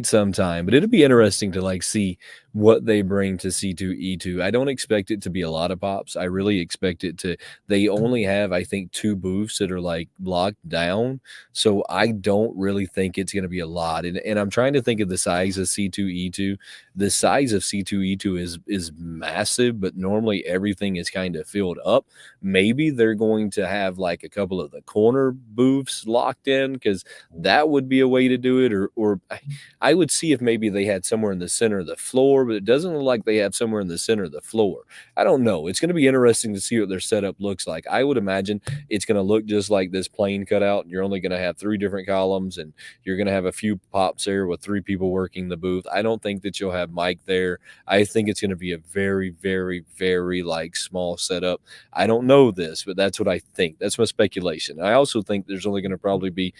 some time. But it'll be interesting to like see what they bring to C2E2. I don't expect it to be a lot of pops. I really expect it to. They only have, I think, 2 booths that are like locked down. So I don't really think it's going to be a lot. And I'm trying to think of the size of C2E2. The size of C2E2 is massive, but normally everything is kind of filled up. Maybe they're going to have like a couple of the corner booths locked in, because that would be a way to do it. Or I would see if maybe they had somewhere in the center of the floor, but it doesn't look like they have somewhere in the center of the floor. I don't know. It's going to be interesting to see what their setup looks like. I would imagine it's going to look just like this plane cutout. You're only going to have 3 different columns, and you're going to have a few pops there with 3 people working the booth. I don't think that you'll have Mike there. I think it's going to be a very, very, very like small setup. I don't know this, but that's what I think. That's my speculation. I also think there's only going to probably be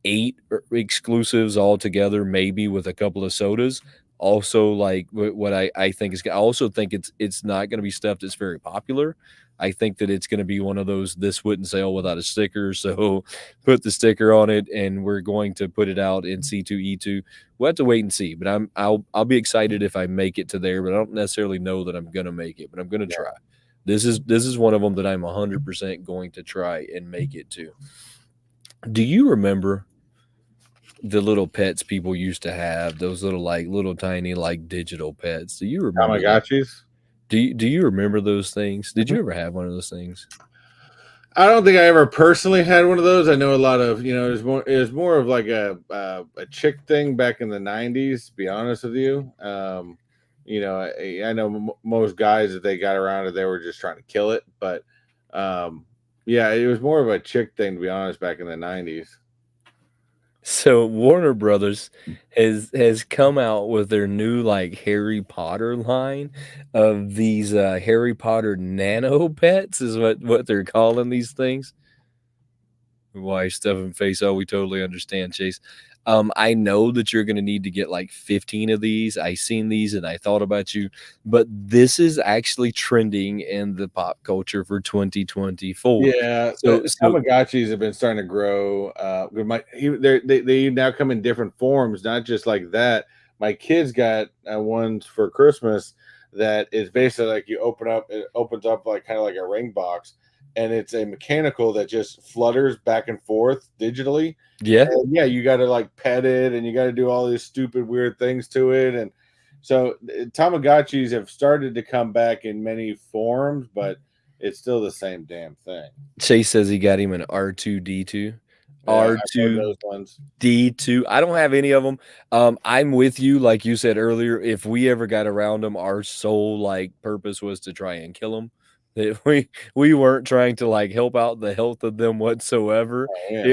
8 exclusives altogether, maybe with a couple of sodas. Also, like what I think is, I also think it's not going to be stuff that's very popular. I think that it's going to be one of those, this wouldn't sell without a sticker, so put the sticker on it, and we're going to put it out in C2E2. We'll have to wait and see, but I'll be excited if I make it to there, but I don't necessarily know that I'm going to make it, but I'm going to try. This is one of them that I'm 100% going to try and make it to. Do you remember the little pets people used to have, those little tiny like digital pets? Do you remember that? Tamagotchis. Do you remember those things? Did you ever have one of those things? I don't think I ever personally had one of those. I know a lot of, it was more of like a chick thing back in the 90s, to be honest with you. I know most guys, that they got around it, they were just trying to kill it, but yeah, it was more of a chick thing, to be honest, back in the 90s. So Warner Brothers has come out with their new like Harry Potter line of these Harry Potter nano pets, is what they're calling these things. Why stuffing face? Oh, we totally understand, Chase. I know that you're going to need to get like 15 of these. I seen these and I thought about you, but this is actually trending in the pop culture for 2024. Yeah, So Tamagotchis have been starting to grow. They now come in different forms, not just like that. My kids got ones for Christmas that is basically like you open up, it opens up like kind of like a ring box, and it's a mechanical that just flutters back and forth digitally. yeah. And yeah, you got to like pet it, and you got to do all these stupid weird things to it, and so Tamagotchis have started to come back in many forms, but it's still the same damn thing. Chase says he got him an R2D2. Yeah, I've heard those ones. R2D2. I don't have any of them. I'm with you, like you said earlier. If we ever got around them, our sole like purpose was to try and kill them. We weren't trying to like help out the health of them whatsoever. Yeah.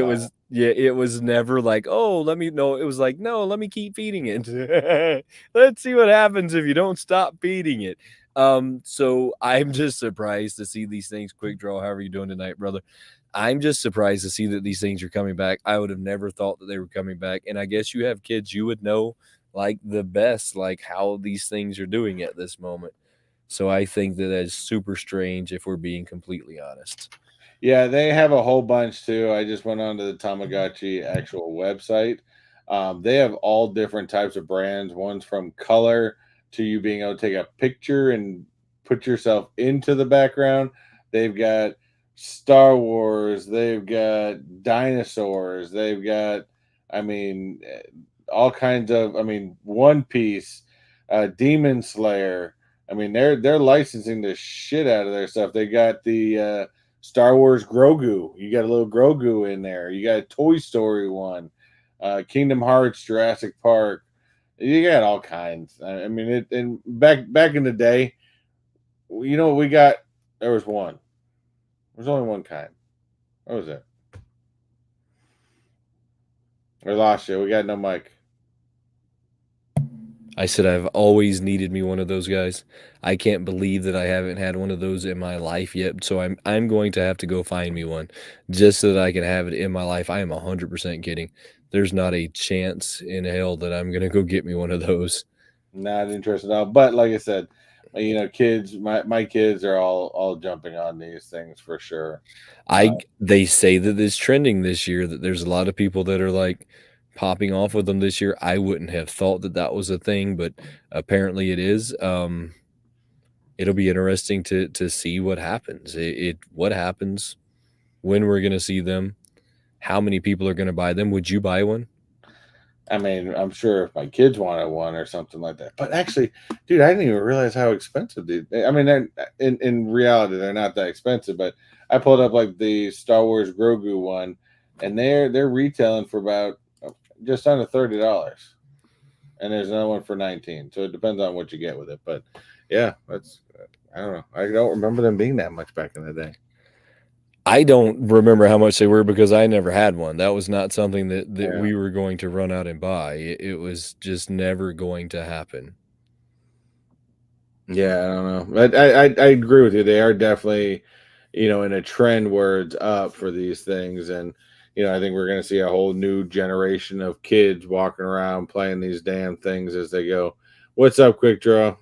It was never like, oh, let me know. It was like, no, let me keep feeding it. Let's see what happens if you don't stop feeding it. So I'm just surprised to see these things. Quick Draw, how are you doing tonight, brother? I'm just surprised to see that these things are coming back. I would have never thought that they were coming back. And I guess you have kids, you would know like the best, like how these things are doing at this moment. So I think that is super strange, if we're being completely honest. Yeah, they have a whole bunch too. I just went onto the Tamagotchi actual website. They have all different types of brands. One's from color to you being able to take a picture and put yourself into the background. They've got Star Wars. They've got dinosaurs. They've got, all kinds of, One Piece, Demon Slayer. They're licensing the shit out of their stuff. They got the Star Wars Grogu. You got a little Grogu in there. You got a Toy Story one, Kingdom Hearts, Jurassic Park. You got all kinds. And back in the day, you know what we got? There was one. There's only one kind. What was it? We lost you. We got no mic. I said I've always needed me one of those guys. I can't believe that I haven't had one of those in my life yet. So I'm going to have to go find me one just so that I can have it in my life. I am 100% kidding. There's not a chance in hell that I'm going to go get me one of those. Not interested at all. But like I said, kids, my kids are all jumping on these things for sure. They say that it's trending this year, that there's a lot of people that are like popping off with them this year. I wouldn't have thought that was a thing, but apparently it is. It'll be interesting to see what happens. What happens, when we're going to see them, how many people are going to buy them. Would you buy one? I'm sure if my kids wanted one or something like that. But actually, dude, I didn't even realize how expensive they're in reality, they're not that expensive. But I pulled up like the Star Wars Grogu one, and they're retailing for about just under $30. and there's another one for 19. So it depends on what you get with it. But yeah, that's I don't know. I don't remember them being that much back in the day. I don't remember how much they were because I never had one. That was not something that Yeah. we were going to run out and buy. It was just never going to happen. Yeah, I don't know. I agree with you. They are definitely, in a trend where it's up for these things. And, I think we're going to see a whole new generation of kids walking around playing these damn things as they go. What's up, Quick Draw?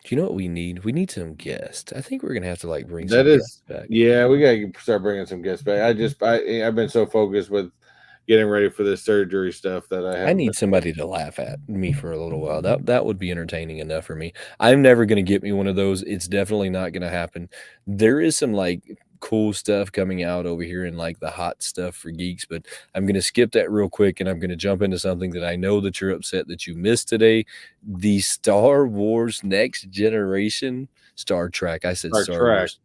Do you know what we need? We need some guests. I think we're going to have to like bring That some is, guests back. yeah, we got to start bringing some guests back. I've been so focused with getting ready for this surgery stuff that I I need somebody to laugh at me for a little while. That would be entertaining enough for me. I'm never going to get me one of those. It's definitely not going to happen. There is some like cool stuff coming out over here and like the hot stuff for geeks, but I'm going to skip that real quick and I'm going to jump into something that I know that you're upset that you missed today. The Star Wars Next Generation Star Trek. I said Star Wars.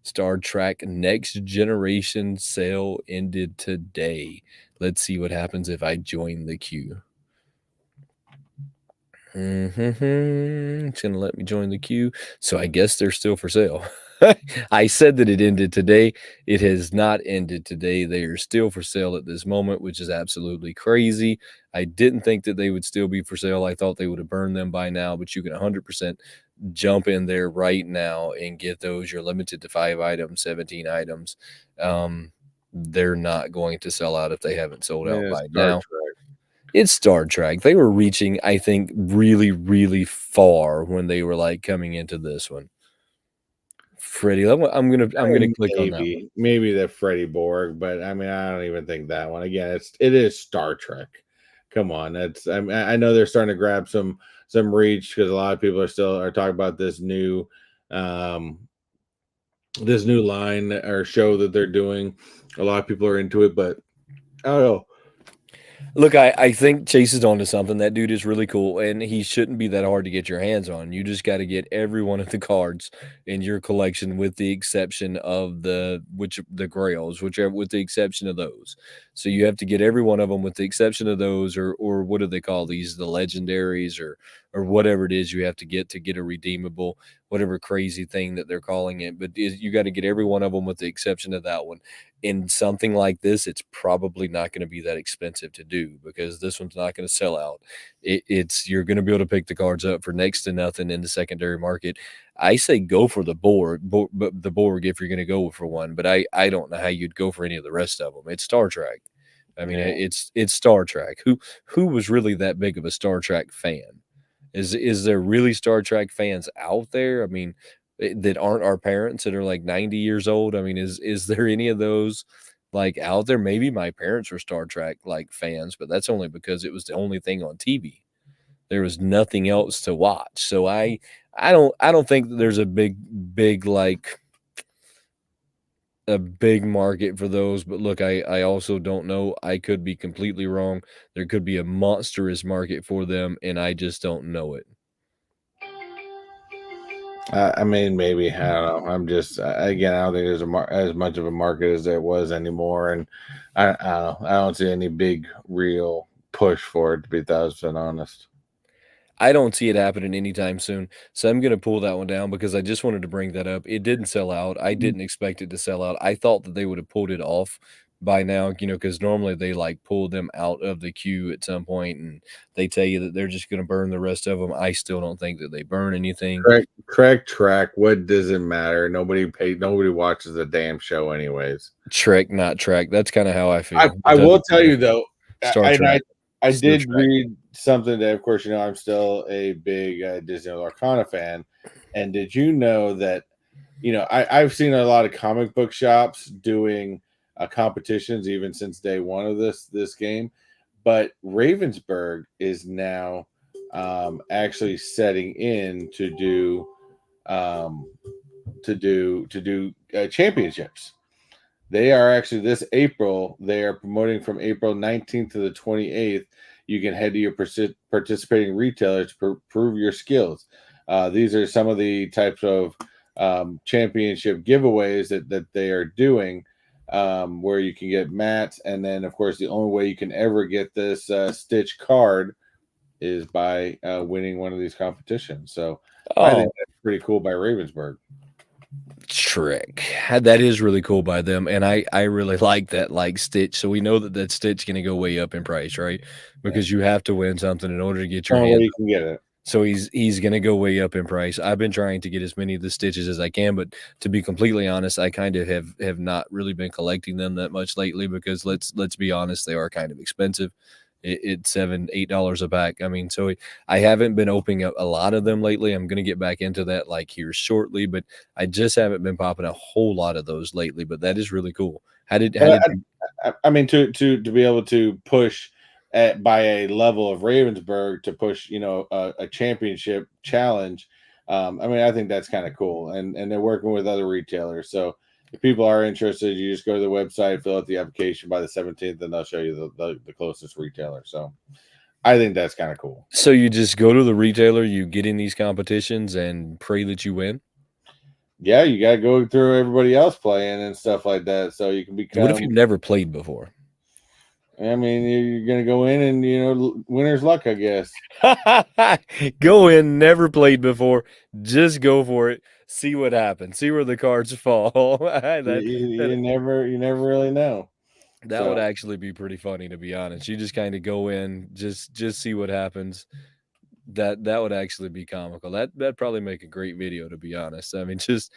Star Trek Next Generation sale ended today. Let's see what happens if I join the queue. It's going to let me join the queue. So I guess they're still for sale. I said that it ended today. It has not ended today. They are still for sale at this moment, which is absolutely crazy. I didn't think that they would still be for sale. I thought they would have burned them by now, but you can 100% jump in there right now and get those. You're limited to 5 items, 17 items. They're not going to sell out if they haven't sold out by now. It's Star Trek. They were reaching, I think, really, really far when they were like coming into this one. Freddie, I'm gonna click on that one. Maybe the Freddie Borg, but I mean, I don't even think that one. Again, it is Star Trek. Come on, I know they're starting to grab some reach because a lot of people are talking about this new line or show that they're doing. A lot of people are into it, but I don't know. Look, I think Chase is onto something. That dude is really cool, and he shouldn't be that hard to get your hands on. You just got to get every one of the cards in your collection, with the exception of the grails, with the exception of those. So you have to get every one of them with the exception of those, or what do they call these? The legendaries, or whatever it is you have to get a redeemable, whatever crazy thing that they're calling it. But you got to get every one of them with the exception of that one. In something like this, it's probably not going to be that expensive to do because this one's not going to sell out. You're going to be able to pick the cards up for next to nothing in the secondary market. I say go for the Borg if you're going to go for one, but I don't know how you'd go for any of the rest of them. It's Star Trek. I mean, it's Star Trek. Who was really that big of a Star Trek fan? Is there really Star Trek fans out there? I mean, that aren't our parents that are like 90 years old. I mean, is there any of those like out there? Maybe my parents were Star Trek like fans, but that's only because it was the only thing on TV. There was nothing else to watch. So I don't think that there's a big like a big market for those. But look, I also don't know. I could be completely wrong. There could be a monstrous market for them, and I just don't know it. I mean, maybe, I don't know. I'm just again, I don't think there's as much of a market as there was anymore, and I don't know. I don't see any big real push for it, to be 1,000% honest. I don't see it happening anytime soon. So I'm going to pull that one down because I just wanted to bring that up. It didn't sell out. I didn't expect it to sell out. I thought that they would have pulled it off by now, because normally they like pull them out of the queue at some point and they tell you that they're just going to burn the rest of them. I still don't think that they burn anything. Correct track. What does it matter? Nobody watches the damn show anyways. Trek, not track. That's kind of how I feel. I will tell you though, Star Trek. I did read something that, of course, I'm still a big Disney Arcana fan. And did you know that, I've seen a lot of comic book shops doing competitions even since day one of this game, but Ravensburg is now actually setting in to do championships. They are actually this April. They are promoting from April 19th to the 28th. You can head to your participating retailers to prove your skills. These are some of the types of championship giveaways that they are doing, where you can get mats. And then, of course, the only way you can ever get this Stitch card is by winning one of these competitions. So I think that's pretty cool by Ravensburg. Trick. That is really cool by them, and I really like that like stitch. So we know that that stitch going to go way up in price, right? Because you have to win something in order to get your Only way hands. you can get it. So he's going to go way up in price. I've been trying to get as many of the stitches as I can, but to be completely honest, I kind of have not really been collecting them that much lately because let's be honest, they are kind of expensive. It's $7-8 a pack. I mean, so I haven't been opening up a lot of them lately. I'm going to get back into that like here shortly, but I just haven't been popping a whole lot of those lately. But that is really cool. How did I mean to be able to push by a level of Ravensburg to push, you know, a championship challenge. I mean, I think that's kind of cool, and they're working with other retailers. So if people are interested, you just go to the website, fill out the application by the 17th, and they'll show you the closest retailer. So I think that's kind of cool. So you just go to the retailer, you get in these competitions, and pray that you win. Yeah, you got to go through everybody else playing and stuff like that, so you can become. What if you've never played before? I mean, you're going to go in and, you know, winner's luck, I guess. Go in, never played before. Just go for it. See what happens. See where the cards fall. You never really know. That would actually be pretty funny, to be honest. You just kind of go in, just see what happens. That would actually be comical. That'd probably make a great video, to be honest. I mean, just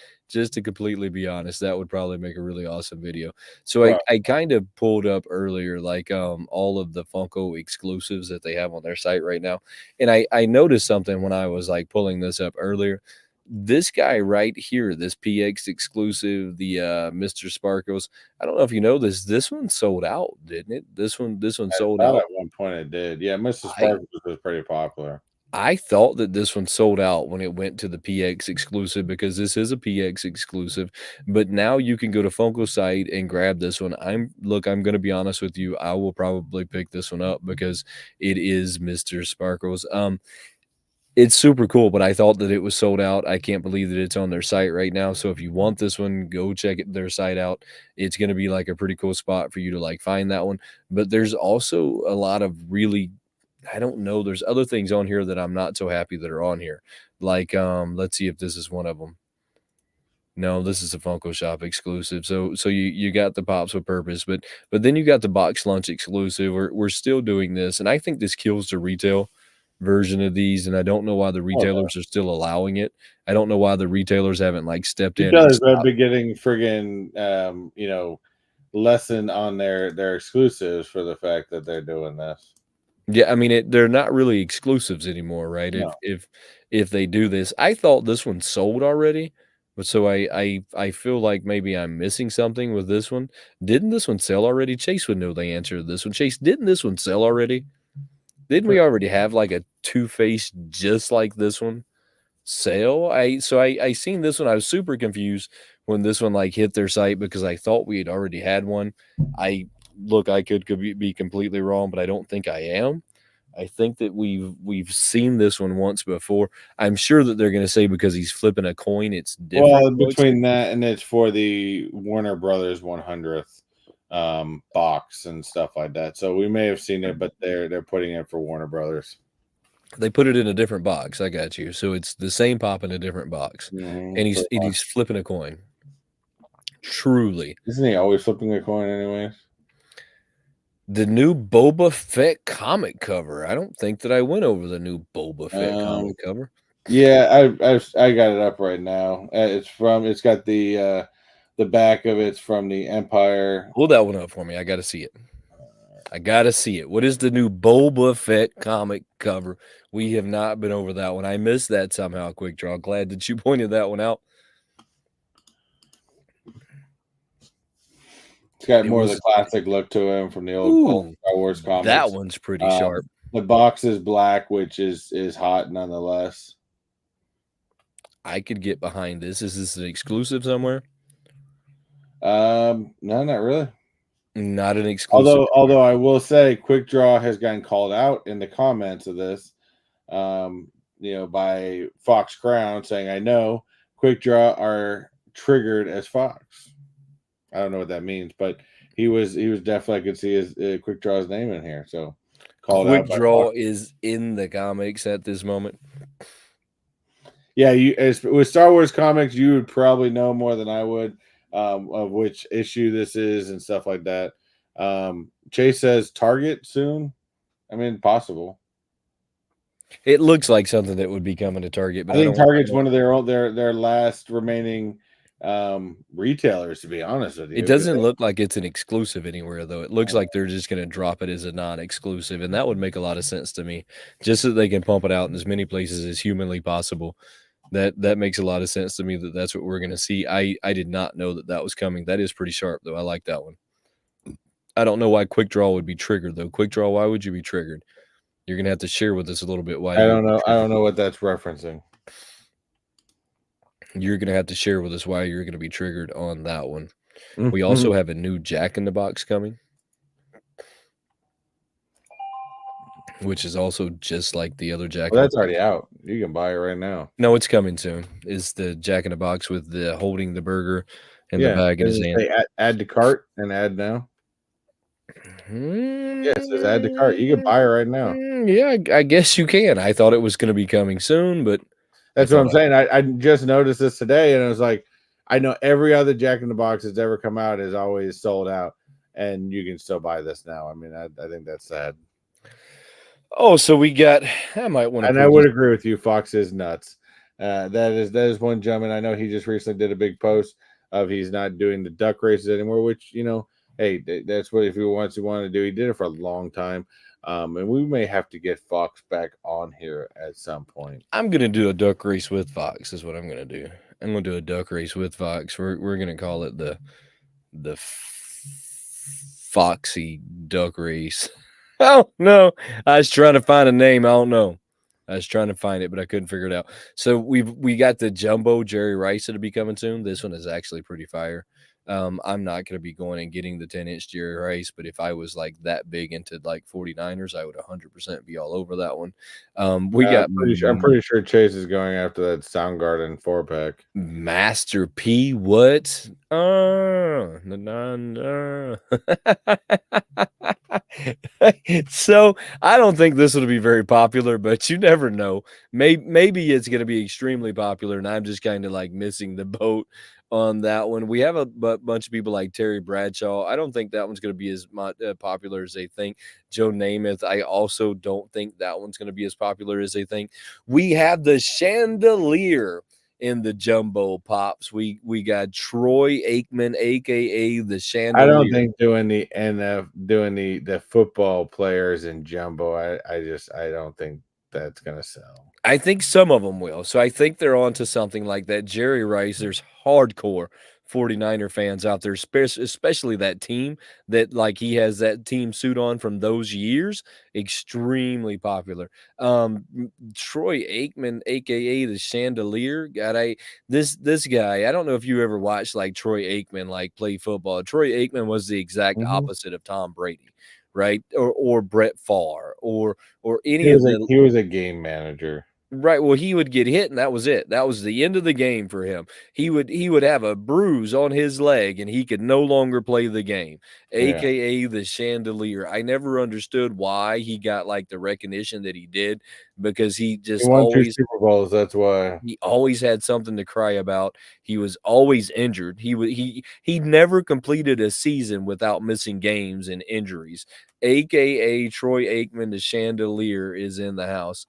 to completely be honest, that would probably make a really awesome video. So I kind of pulled up earlier like all of the Funko exclusives that they have on their site right now. And I noticed something when I was like pulling this up earlier. This guy right here, this PX exclusive, the Mr. Sparkles. I don't know if you know this. This one sold out, didn't it? This one sold out at one point. It did. Yeah, Mr. Sparkles was pretty popular. I thought that this one sold out when it went to the PX exclusive because this is a PX exclusive, but now you can go to Funko site and grab this one. I'm going to be honest with you. I will probably pick this one up because it is Mr. Sparkles. It's super cool, but I thought that it was sold out. I can't believe that it's on their site right now. So if you want this one, go check their site out. It's going to be like a pretty cool spot for you to like find that one. But there's also a lot of really, I don't know. There's other things on here that I'm not so happy that are on here. Like, let's see if this is one of them. No, this is a Funko Shop exclusive. So you got the Pops with Purpose, but then you got the Box Lunch exclusive. We're still doing this, and I think this kills the retail version of these, and I don't know why the retailers are still allowing it. I don't know why the retailers haven't like stepped in. Because they've been getting friggin' you know, lesson on their exclusives for the fact that they're doing this. Yeah, I mean they're not really exclusives anymore, right? No. If they do this, I thought this one sold already, but so I feel like maybe I'm missing something with this one. Didn't this one sell already? Chase would know the answer to this one. Chase, didn't this one sell already? Didn't we already have like a Two-Face just like this one sale? I seen this one. I was super confused when this one like hit their site because I thought we had already had one. I could be completely wrong, but I don't think I am. I think that we've seen this one once before. I'm sure that they're going to say because he's flipping a coin, it's different. Well, between that and it's for the Warner Brothers 100th box and stuff like that. So we may have seen it, but they're putting it for Warner Brothers. They put it in a different box. I got you. So it's the same pop in a different box, and he's flipping a coin. Truly, isn't he always flipping a coin, anyways? The new Boba Fett comic cover. I don't think that I went over the new Boba Fett comic cover. Yeah, I got it up right now. It's got the back of it's from the Empire. Pull that one up for me. I got to see it. What is the new Boba Fett comic cover? We have not been over that one. I missed that somehow, Quick Draw. Glad that you pointed that one out. It's got more of the classic look to him from the old Star Wars comics. That one's pretty sharp. The box is black, which is hot nonetheless. I could get behind this. Is this an exclusive somewhere? No, not really. Not an exclusive. Although I will say, Quick Draw has gotten called out in the comments of this, by Fox Crown saying, "I know Quick Draw are triggered as Fox." I don't know what that means, but he was definitely, I could see his Quick Draw's name in here. So called Quick out by Draw Fox. is in the comics at this moment. Yeah, with Star Wars comics, you would probably know more than I would of which issue this is and stuff like that. Chase says Target soon. I mean, possible. It looks like something that would be coming to Target, but I think don't Target's one of their last remaining retailers. To be honest with you, It doesn't look like it's an exclusive anywhere, though. It looks like they're just going to drop it as a non-exclusive, and that would make a lot of sense to me. Just so they can pump it out in as many places as humanly possible. That makes a lot of sense to me. That's what we're going to see. I did not know that was coming. That is pretty sharp, though. I like that one. I don't know why Quick Draw would be triggered, though. Quick Draw, why would you be triggered? You're going to have to share with us a little bit why. I don't know. I don't know what that's referencing. You're going to have to share with us why you're going to be triggered on that one. We also have a new Jack in the Box coming, which is also just like the other Jack. Well, that's already out. You can buy it right now. No, it's coming soon. Is the Jack in the Box with the holding the burger and the bag in his hand. Add to cart and add now. Yes, it says add to cart. You can buy it right now. Yeah, I guess you can. I thought it was going to be coming soon, but that's what I'm saying. I just noticed this today, and I was like, I know every other Jack in the Box that's ever come out is always sold out, and you can still buy this now. I mean, I think that's sad. Oh, so we got. I might want to. And I would agree with you. Fox is nuts. That is one gentleman I know. He just recently did a big post of he's not doing the duck races anymore, which hey, that's what if he wants to do. He did it for a long time. And we may have to get Fox back on here at some point. I'm gonna do a duck race with Fox. Is what I'm gonna do. I'm gonna do a duck race with Fox. We're gonna call it the Foxy Duck Race. Oh no, I was trying to find a name. I don't know. I was trying to find it, but I couldn't figure it out. So we got the jumbo Jerry Rice that'll be coming soon. This one is actually pretty fire. I'm not going to be going and getting the 10-inch Jerry Rice, but if I was like that big into like 49ers, I would 100% be all over that one. I'm pretty sure Chase is going after that Soundgarden 4-pack. Master P. What? So I don't think this will be very popular, but you never know. Maybe it's going to be extremely popular, and I'm just kind of like missing the boat on that one. We have a bunch of people like Terry Bradshaw. I don't think that one's going to be as popular as they think. Joe Namath, I also don't think that one's going to be as popular as they think. We have the Chandelier in the jumbo pops. We got Troy Aikman, aka the Chandelier. I don't think doing the football players in jumbo. I don't think that's gonna sell. I think some of them will. So I think they're onto something like that. Jerry Rice, there's hardcore 49er fans out there, especially that team that like he has that team suit on from those years. Extremely popular. Troy Aikman, aka the Chandelier. God, this guy, I don't know if you ever watched like Troy Aikman like play football. Troy Aikman was the exact opposite of Tom Brady. Right, or Brett Favre, or any of the. He was a game manager. Right. Well, he would get hit, and that was it. That was the end of the game for him. He would have a bruise on his leg, and he could no longer play the game, aka the Chandelier. I never understood why he got like the recognition that he did, because he won always 2 Super Bowls. That's why he always had something to cry about. He was always injured. He never completed a season without missing games and injuries. AKA Troy Aikman, the Chandelier, is in the house.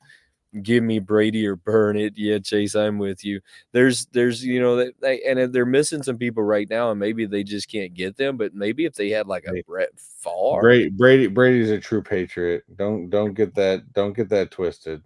Give me Brady or burn it. Yeah, Chase, I'm with you. There's and if they're missing some people right now, and maybe they just can't get them. But maybe if they had like a Brett Favre, Brady's a true patriot. Don't get that twisted.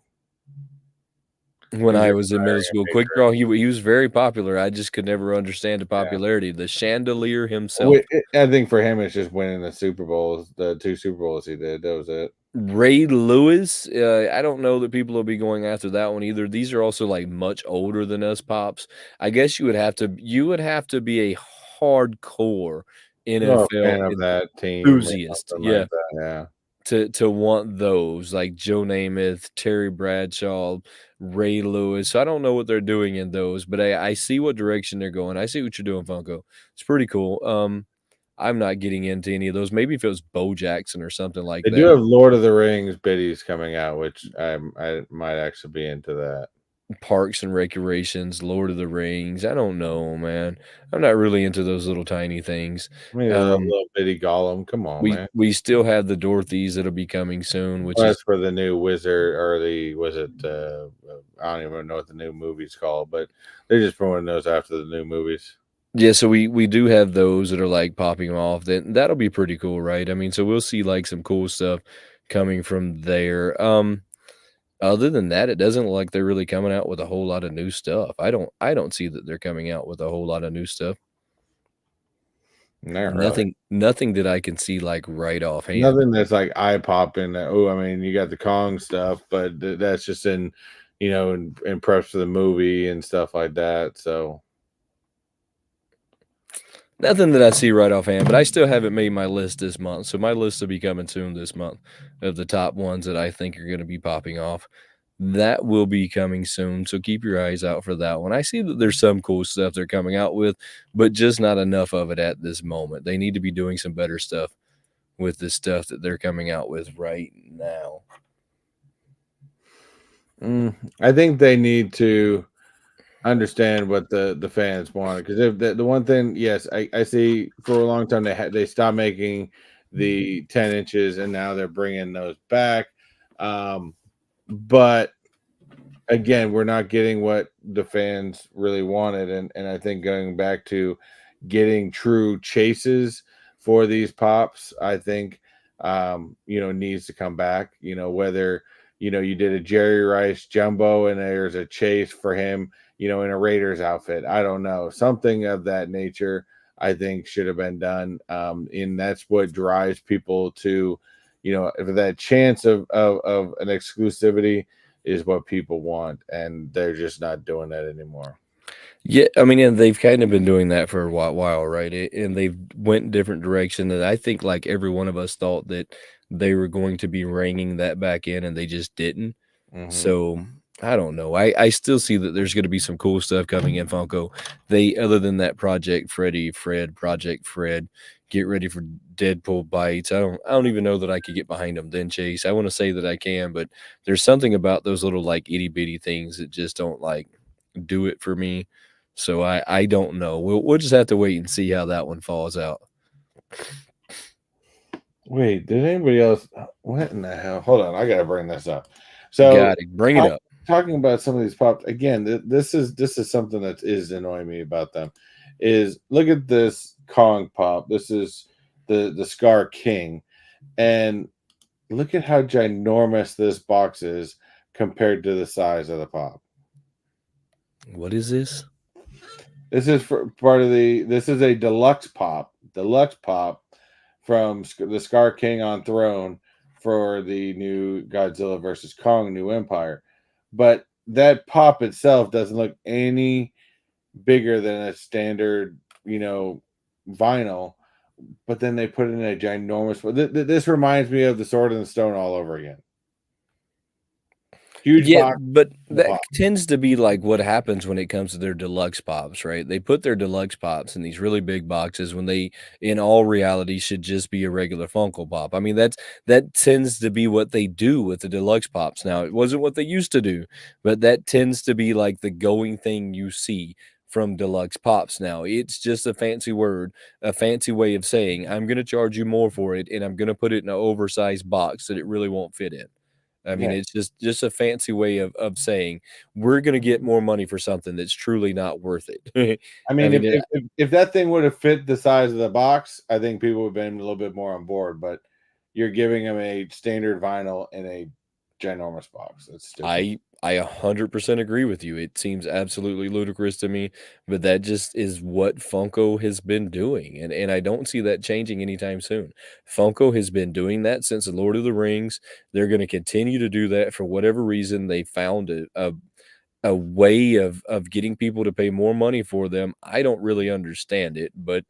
When I was in middle school, Quick Draw, he was very popular. I just could never understand the popularity. Yeah. The Chandelier himself. I think for him, it's just winning the Super Bowls, the 2 Super Bowls he did. That was it. Ray Lewis, I don't know that people will be going after that one either. These are also like much older than us pops. I guess you would have to be a hardcore NFL of that team enthusiast, like that, to want those like Joe Namath, Terry Bradshaw, Ray Lewis. I don't know what they're doing in those, but I see what direction they're going. I see what you're doing, Funko. It's pretty cool. I'm not getting into any of those. Maybe if it was Bo Jackson or something like They that. do have Lord of the Rings biddies coming out, which I might actually be into that. Parks and Recreations, Lord of the Rings. I don't know, man. I'm not really into those little tiny things. I mean, a little bitty Gollum. Come on, man. We still have the Dorothy's that'll be coming soon, which Well, is that's for the new Wizard or I don't even know what the new movie's called, but they're just promoting those after the new movies. yeah. So we do have those that are like popping off. That'll be pretty cool, right? I mean, so we'll see like some cool stuff coming from there. Other than that, it doesn't look like they're really coming out with a whole lot of new stuff. I don't see that they're coming out with a whole lot of new stuff. Not really. Nothing that I can see like right offhand. Nothing that's like eye popping. Oh, I mean, you got the Kong stuff, but that's just in preps for the movie and stuff like that. So nothing that I see right offhand, but I still haven't made my list this month. So my list will be coming soon this month of the top ones that I think are going to be popping off. That will be coming soon. So keep your eyes out for that one. I see that there's some cool stuff they're coming out with, but just not enough of it at this moment. They need to be doing some better stuff with the stuff that they're coming out with right now. I think they need to understand what the fans want, because if the one thing, yes, I see for a long time they stopped making the 10 inches and now they're bringing those back, but again, we're not getting what the fans really wanted, and I think going back to getting true chases for these pops, I think needs to come back. Whether you did a Jerry Rice jumbo and there's a chase for him, in a Raiders outfit. I don't know, something of that nature. I think should have been done, and that's what drives people to, if that chance of an exclusivity is what people want, and they're just not doing that anymore. Yeah, I mean, and they've kind of been doing that for a while, right? And they've went different direction, and I think like every one of us thought that they were going to be reining that back in, and they just didn't. So I don't know. I still see that there's going to be some cool stuff coming in Funko. Other than that Project Fred, get ready for Deadpool bites. I don't even know that I could get behind them. Then Chase, I want to say that I can, but there's something about those little like itty bitty things that just don't like do it for me. So I don't know. We'll just have to wait and see how that one falls out. Wait, did anybody else? What in the hell? Hold on, I gotta bring this up. So Got it. Bring it up. Talking about some of these pops again. This is something that is annoying me about them. Is look at this Kong pop. This is the Scar King, and look at how ginormous this box is compared to the size of the pop. What is this? This is this is a deluxe pop from the Scar King on Throne for the new Godzilla versus Kong New Empire. But that pop itself doesn't look any bigger than a standard, vinyl. But then they put it in a ginormous. This reminds me of the Sword in the Stone all over again. Huge box. But that tends to be like what happens when it comes to their deluxe pops, right? They put their deluxe pops in these really big boxes when they, in all reality, should just be a regular Funko Pop. I mean, that tends to be what they do with the deluxe pops. Now, it wasn't what they used to do, but that tends to be like the going thing you see from deluxe pops now. It's just a fancy word, a fancy way of saying, I'm going to charge you more for it, and I'm going to put it in an oversized box that it really won't fit in. I mean, it's just a fancy way of saying we're going to get more money for something that's truly not worth it. I mean, if that thing would have fit the size of the box, I think people would have been a little bit more on board. But you're giving them a standard vinyl in a ginormous box. That's stupid. I 100% agree with you. It seems absolutely ludicrous to me, but that just is what Funko has been doing. And I don't see that changing anytime soon. Funko has been doing that since the Lord of the Rings. They're going to continue to do that for whatever reason. They found a way of getting people to pay more money for them. I don't really understand it, but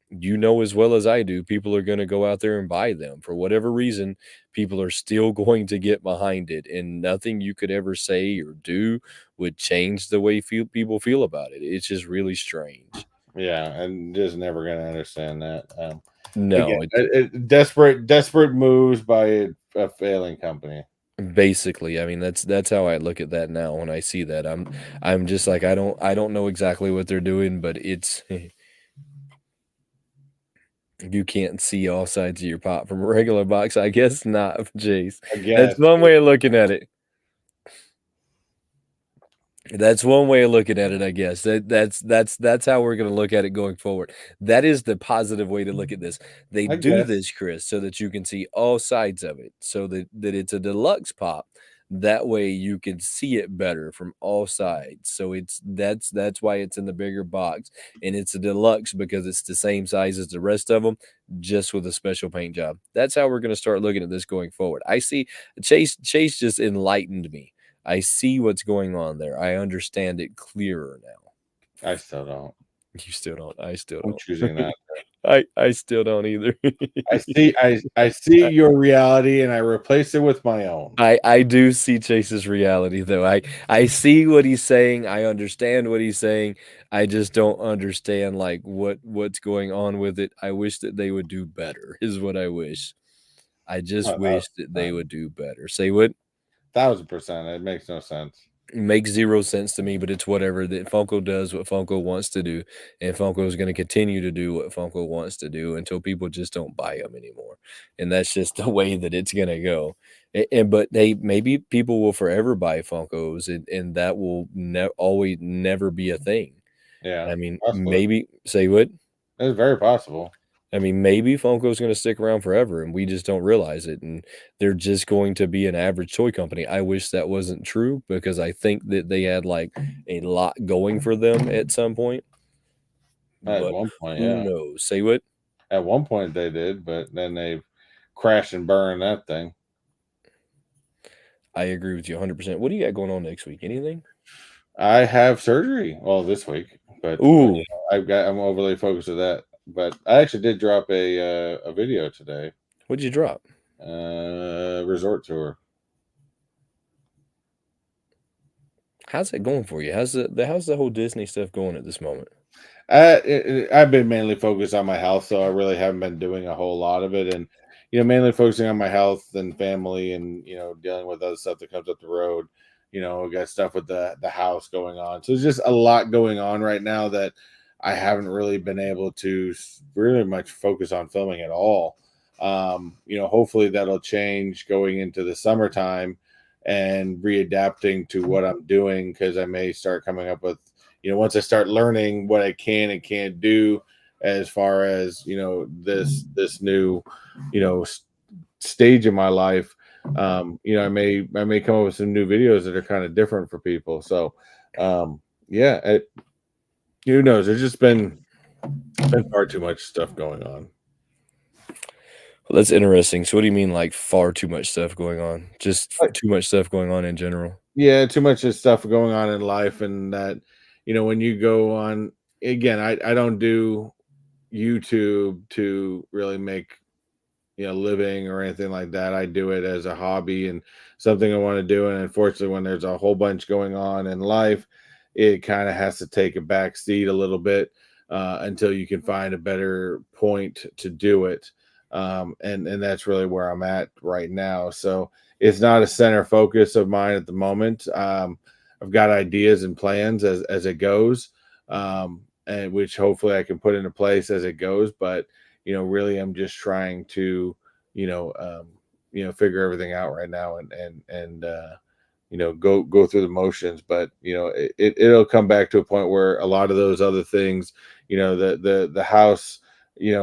as well as I do, people are going to go out there and buy them for whatever reason. People are still going to get behind it, and nothing you could ever say or do would change the way people feel about it. It's just really strange. Yeah, and just never gonna understand that. No, Again, desperate moves by a failing company. basically, I mean that's how I look at that now when I see that. I'm just like I don't know exactly what they're doing, but it's you can't see all sides of your pop from a regular box. I guess not, Jace. I That's guess. one way of looking at it. That's one way of looking at it, I guess. That's how we're gonna look at it going forward. That is the positive way to look at this. They I do guess. this, Chris, so that you can see all sides of it, so that it's a deluxe pop. That way you can see it better from all sides. So that's why it's in the bigger box, and it's a deluxe because it's the same size as the rest of them, just with a special paint job. That's how we're gonna start looking at this going forward. I see Chase just enlightened me. I see what's going on there. I understand it clearer now. I still don't. You still don't. I still I'm don't. choosing not. I still don't either. I see your reality, and I replace it with my own. I do see Chase's reality though. I see what he's saying. I understand what he's saying. I just don't understand like what's going on with it. I wish that they would do better. Is what I wish. I just wish that they would do better. Say what? 1000%. It makes no sense. It makes zero sense to me, but it's whatever. That Funko does what Funko wants to do, and Funko is going to continue to do what Funko wants to do until people just don't buy them anymore, and that's just the way that it's going to go. But maybe people will forever buy Funkos, and that will always never be a thing. Yeah, I mean, possibly. maybe say what? It's very possible. I mean, maybe Funko's going to stick around forever and we just don't realize it. And they're just going to be an average toy company. I wish that wasn't true because I think that they had like a lot going for them at some point. At But one point, who yeah. knows? Say what? At one point they did, but then they crashed and burned that thing. I agree with you 100%. What do you got going on next week? Anything? I have surgery. Well, this week, but Ooh. I'm overly focused with that. But I actually did drop a video today. What'd you drop? Resort tour. How's it going for you? How's the whole Disney stuff going at this moment? I've been mainly focused on my health, so I really haven't been doing a whole lot of it, and mainly focusing on my health and family, and dealing with other stuff that comes up the road. We got stuff with the house going on, so there's just a lot going on right now that I haven't really been able to really much focus on filming at all. Hopefully that'll change going into the summertime and readapting to what I'm doing, because I may start coming up with, once I start learning what I can and can't do as far as, this new, stage in my life. I may come up with some new videos that are kind of different for people. So, yeah, who knows? There's just been far too much stuff going on. Well, that's interesting. So what do you mean like far too much stuff going on? Just too much stuff going on in general? Yeah, too much stuff going on in life, and that, when you go on, again, I don't do YouTube to really make living or anything like that. I do it as a hobby and something I want to do. And unfortunately, when there's a whole bunch going on in life, it kind of has to take a back seat a little bit until you can find a better point to do it. And that's really where I'm at right now. So it's not a center focus of mine at the moment. I've got ideas and plans as it goes, and which hopefully I can put into place as it goes. But really, I'm just trying to, figure everything out right now, and go through the motions. But it'll come back to a point where a lot of those other things, the house,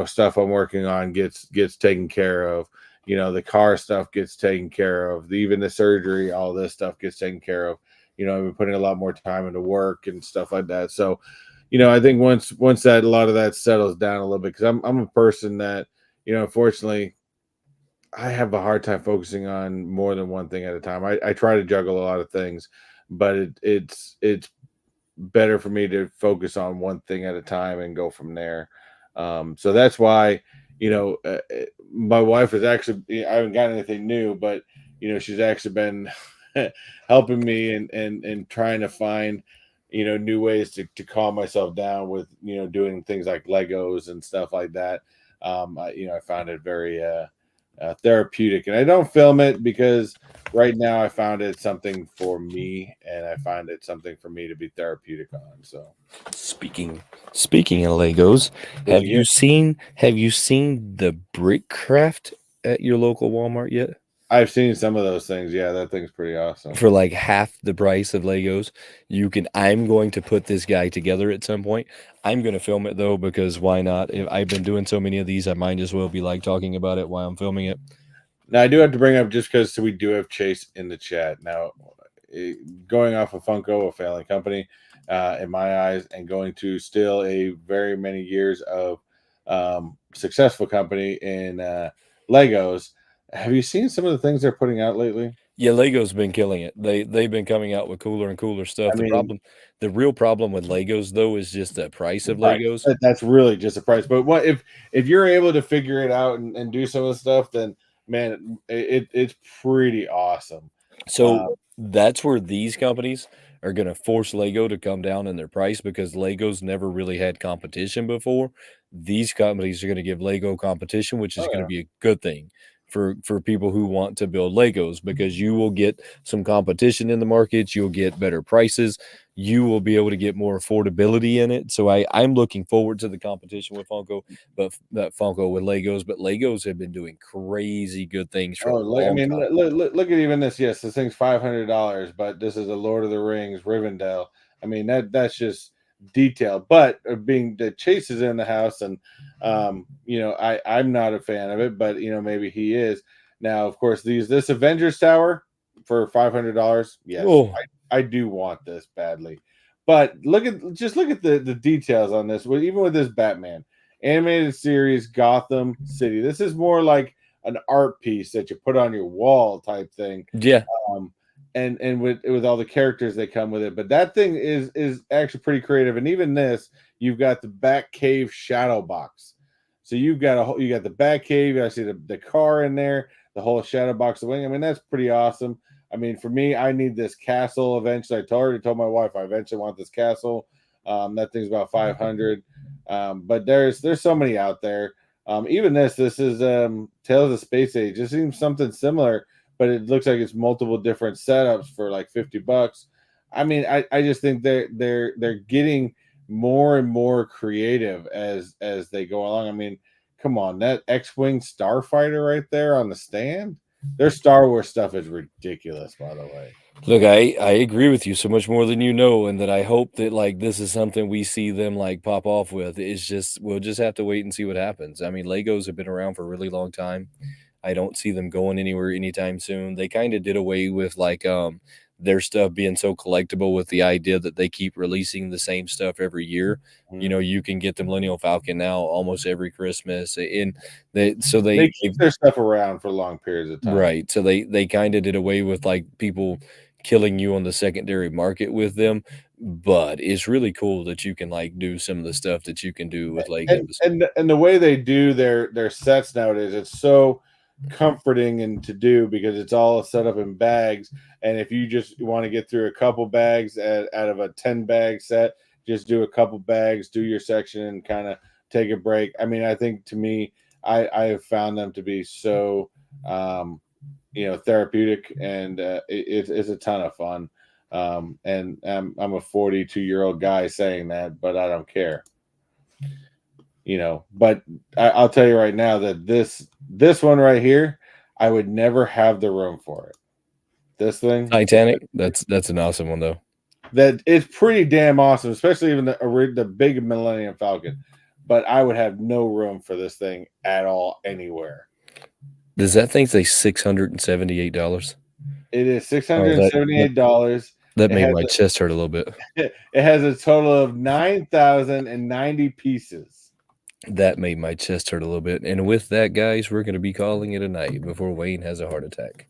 stuff I'm working on gets taken care of. The car stuff gets taken care of. Even the surgery, all this stuff gets taken care of. I've been putting a lot more time into work and stuff like that. So, I think once that a lot of that settles down a little bit, because I'm a person that, unfortunately, I have a hard time focusing on more than one thing at a time. I try to juggle a lot of things, but it's better for me to focus on one thing at a time and go from there. So that's why, my wife is actually, I haven't got anything new, but she's actually been helping me and trying to find, new ways to calm myself down with doing things like Legos and stuff like that. I found it very therapeutic, and I don't film it because right now I found it something for me, and I find it something for me to be therapeutic on. So Speaking of Legos, have you seen the brick craft at your local Walmart yet? I've seen some of those things. Yeah, that thing's pretty awesome. For like half the price of Legos, I'm going to put this guy together at some point. I'm going to film it though, because why not? If I've been doing so many of these, I might as well be like talking about it while I'm filming it. Now I do have to bring up, just because we do have Chase in the chat now, going off of Funko, a failing company in my eyes, and going to still a very many years of successful company in Legos. Have you seen some of the things they're putting out lately? Yeah, Lego's been killing it. They've been coming out with cooler and cooler stuff. I mean, The real problem with Legos though is just the price of right. Legos. That's really just a price. But what if you're able to figure it out and do some of the stuff, then man, it's pretty awesome. So that's where these companies are going to force Lego to come down in their price, because Lego's never really had competition before. These companies are going to give Lego competition, which is going to be a good thing for people who want to build Legos, because you will get some competition in the markets, you'll get better prices, you will be able to get more affordability in it. So I'm looking forward to the competition with Funko, but that Funko with Legos. But Legos have been doing crazy good things for a long time. Look at even this. Yes, this thing's $500, but this is a Lord of the Rings Rivendell. I mean, that's just detailed. But being that Chase is in the house, and I'm not a fan of it, but maybe he is. Now, of course, this Avengers Tower for $500. Yes, I do want this badly. But look at the details on this. Even with this Batman animated series, Gotham City, this is more like an art piece that you put on your wall type thing. Yeah. And with all the characters that come with it. But that thing is actually pretty creative. And even this, you've got the Batcave shadow box. So you got the Batcave, I see the car in there, the whole shadow box, the wing. I mean, that's pretty awesome. I mean, for me, I need this castle eventually. I already told my wife I eventually want this castle. That thing's about 500. But there's so many out there. Even this is Tales of Space Age. It seems something similar, but it looks like it's multiple different setups for like $50. I mean, I just think they're getting more and more creative as they go along. I mean, come on, that X-Wing starfighter right there on the stand. Their Star Wars stuff is ridiculous, by the way. Look, I agree with you so much more than you know, and that I hope that like this is something we see them like pop off with. It's just we'll just have to wait and see what happens. I mean, Legos have been around for a really long time. I don't see them going anywhere anytime soon. They kind of did away with like their stuff being so collectible, with the idea that they keep releasing the same stuff every year. Mm-hmm. You can get the Millennial Falcon now almost every Christmas, and they keep their stuff around for long periods of time, right? So they kind of did away with like people killing you on the secondary market with them. But it's really cool that you can like do some of the stuff that you can do with Legos, and the way they do their sets nowadays, it's so comforting and to do, because it's all set up in bags. And if you just want to get through a couple bags out of a 10 bag set, just do a couple bags, do your section, and kind of take a break. I mean, I think to me, I have found them to be so therapeutic, and it's a ton of fun. And I'm a 42-year-old guy saying that, but I don't care. But I'll tell you right now that this one right here, I would never have the room for it. This thing, Titanic, that's an awesome one though. That it's pretty damn awesome, especially even the big Millennium Falcon. But I would have no room for this thing at all anywhere. Does that thing say $678? It is $678. That made my chest hurt a little bit. It has a total of 9,090 pieces. That made my chest hurt a little bit. And with that, guys, we're going to be calling it a night before Wayne has a heart attack.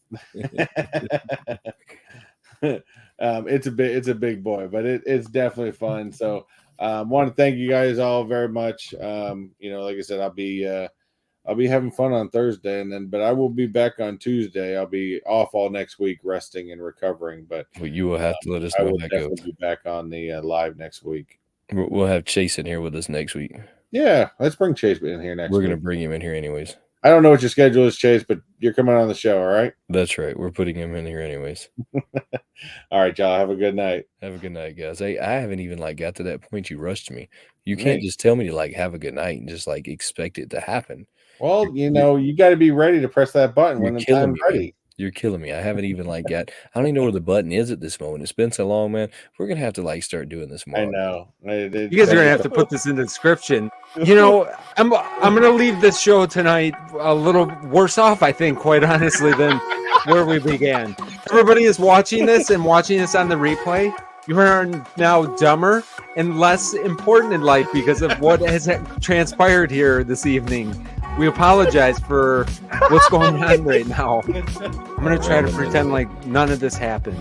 It's a big boy, but it's definitely fun. So want to thank you guys all very much. Like I said, I'll be I'll be having fun on Thursday, but I will be back on Tuesday. I'll be off all next week, resting and recovering. But Well, you will have to let us I know will how that goes. definitely be back on the live next week. We'll have Chase in here with us next week. Yeah, let's bring Chase in here next We're week. going to bring him in here anyways. I don't know what your schedule is, Chase, but you're coming on the show, all right? That's right. We're putting him in here anyways. All right, y'all. Have a good night. Have a good night, guys. I haven't even like got to that point. You rushed me. You Man. can't just tell me to like have a good night and just like expect it to happen. Well, you know, you got to be ready to press that button when the time's man. ready. You're killing me. I haven't even like I don't even know where the button is at this moment. It's been so long, man. We're gonna have to like start doing this more. I know. You guys are gonna have to put this in the description. You know, I'm gonna leave this show tonight a little worse off, I think, quite honestly, than where we began. Everybody is watching this and watching this on the replay. You are now dumber and less important in life because of what has transpired here this evening. We apologize for what's going on right now. I'm going to try to pretend like none of this happened.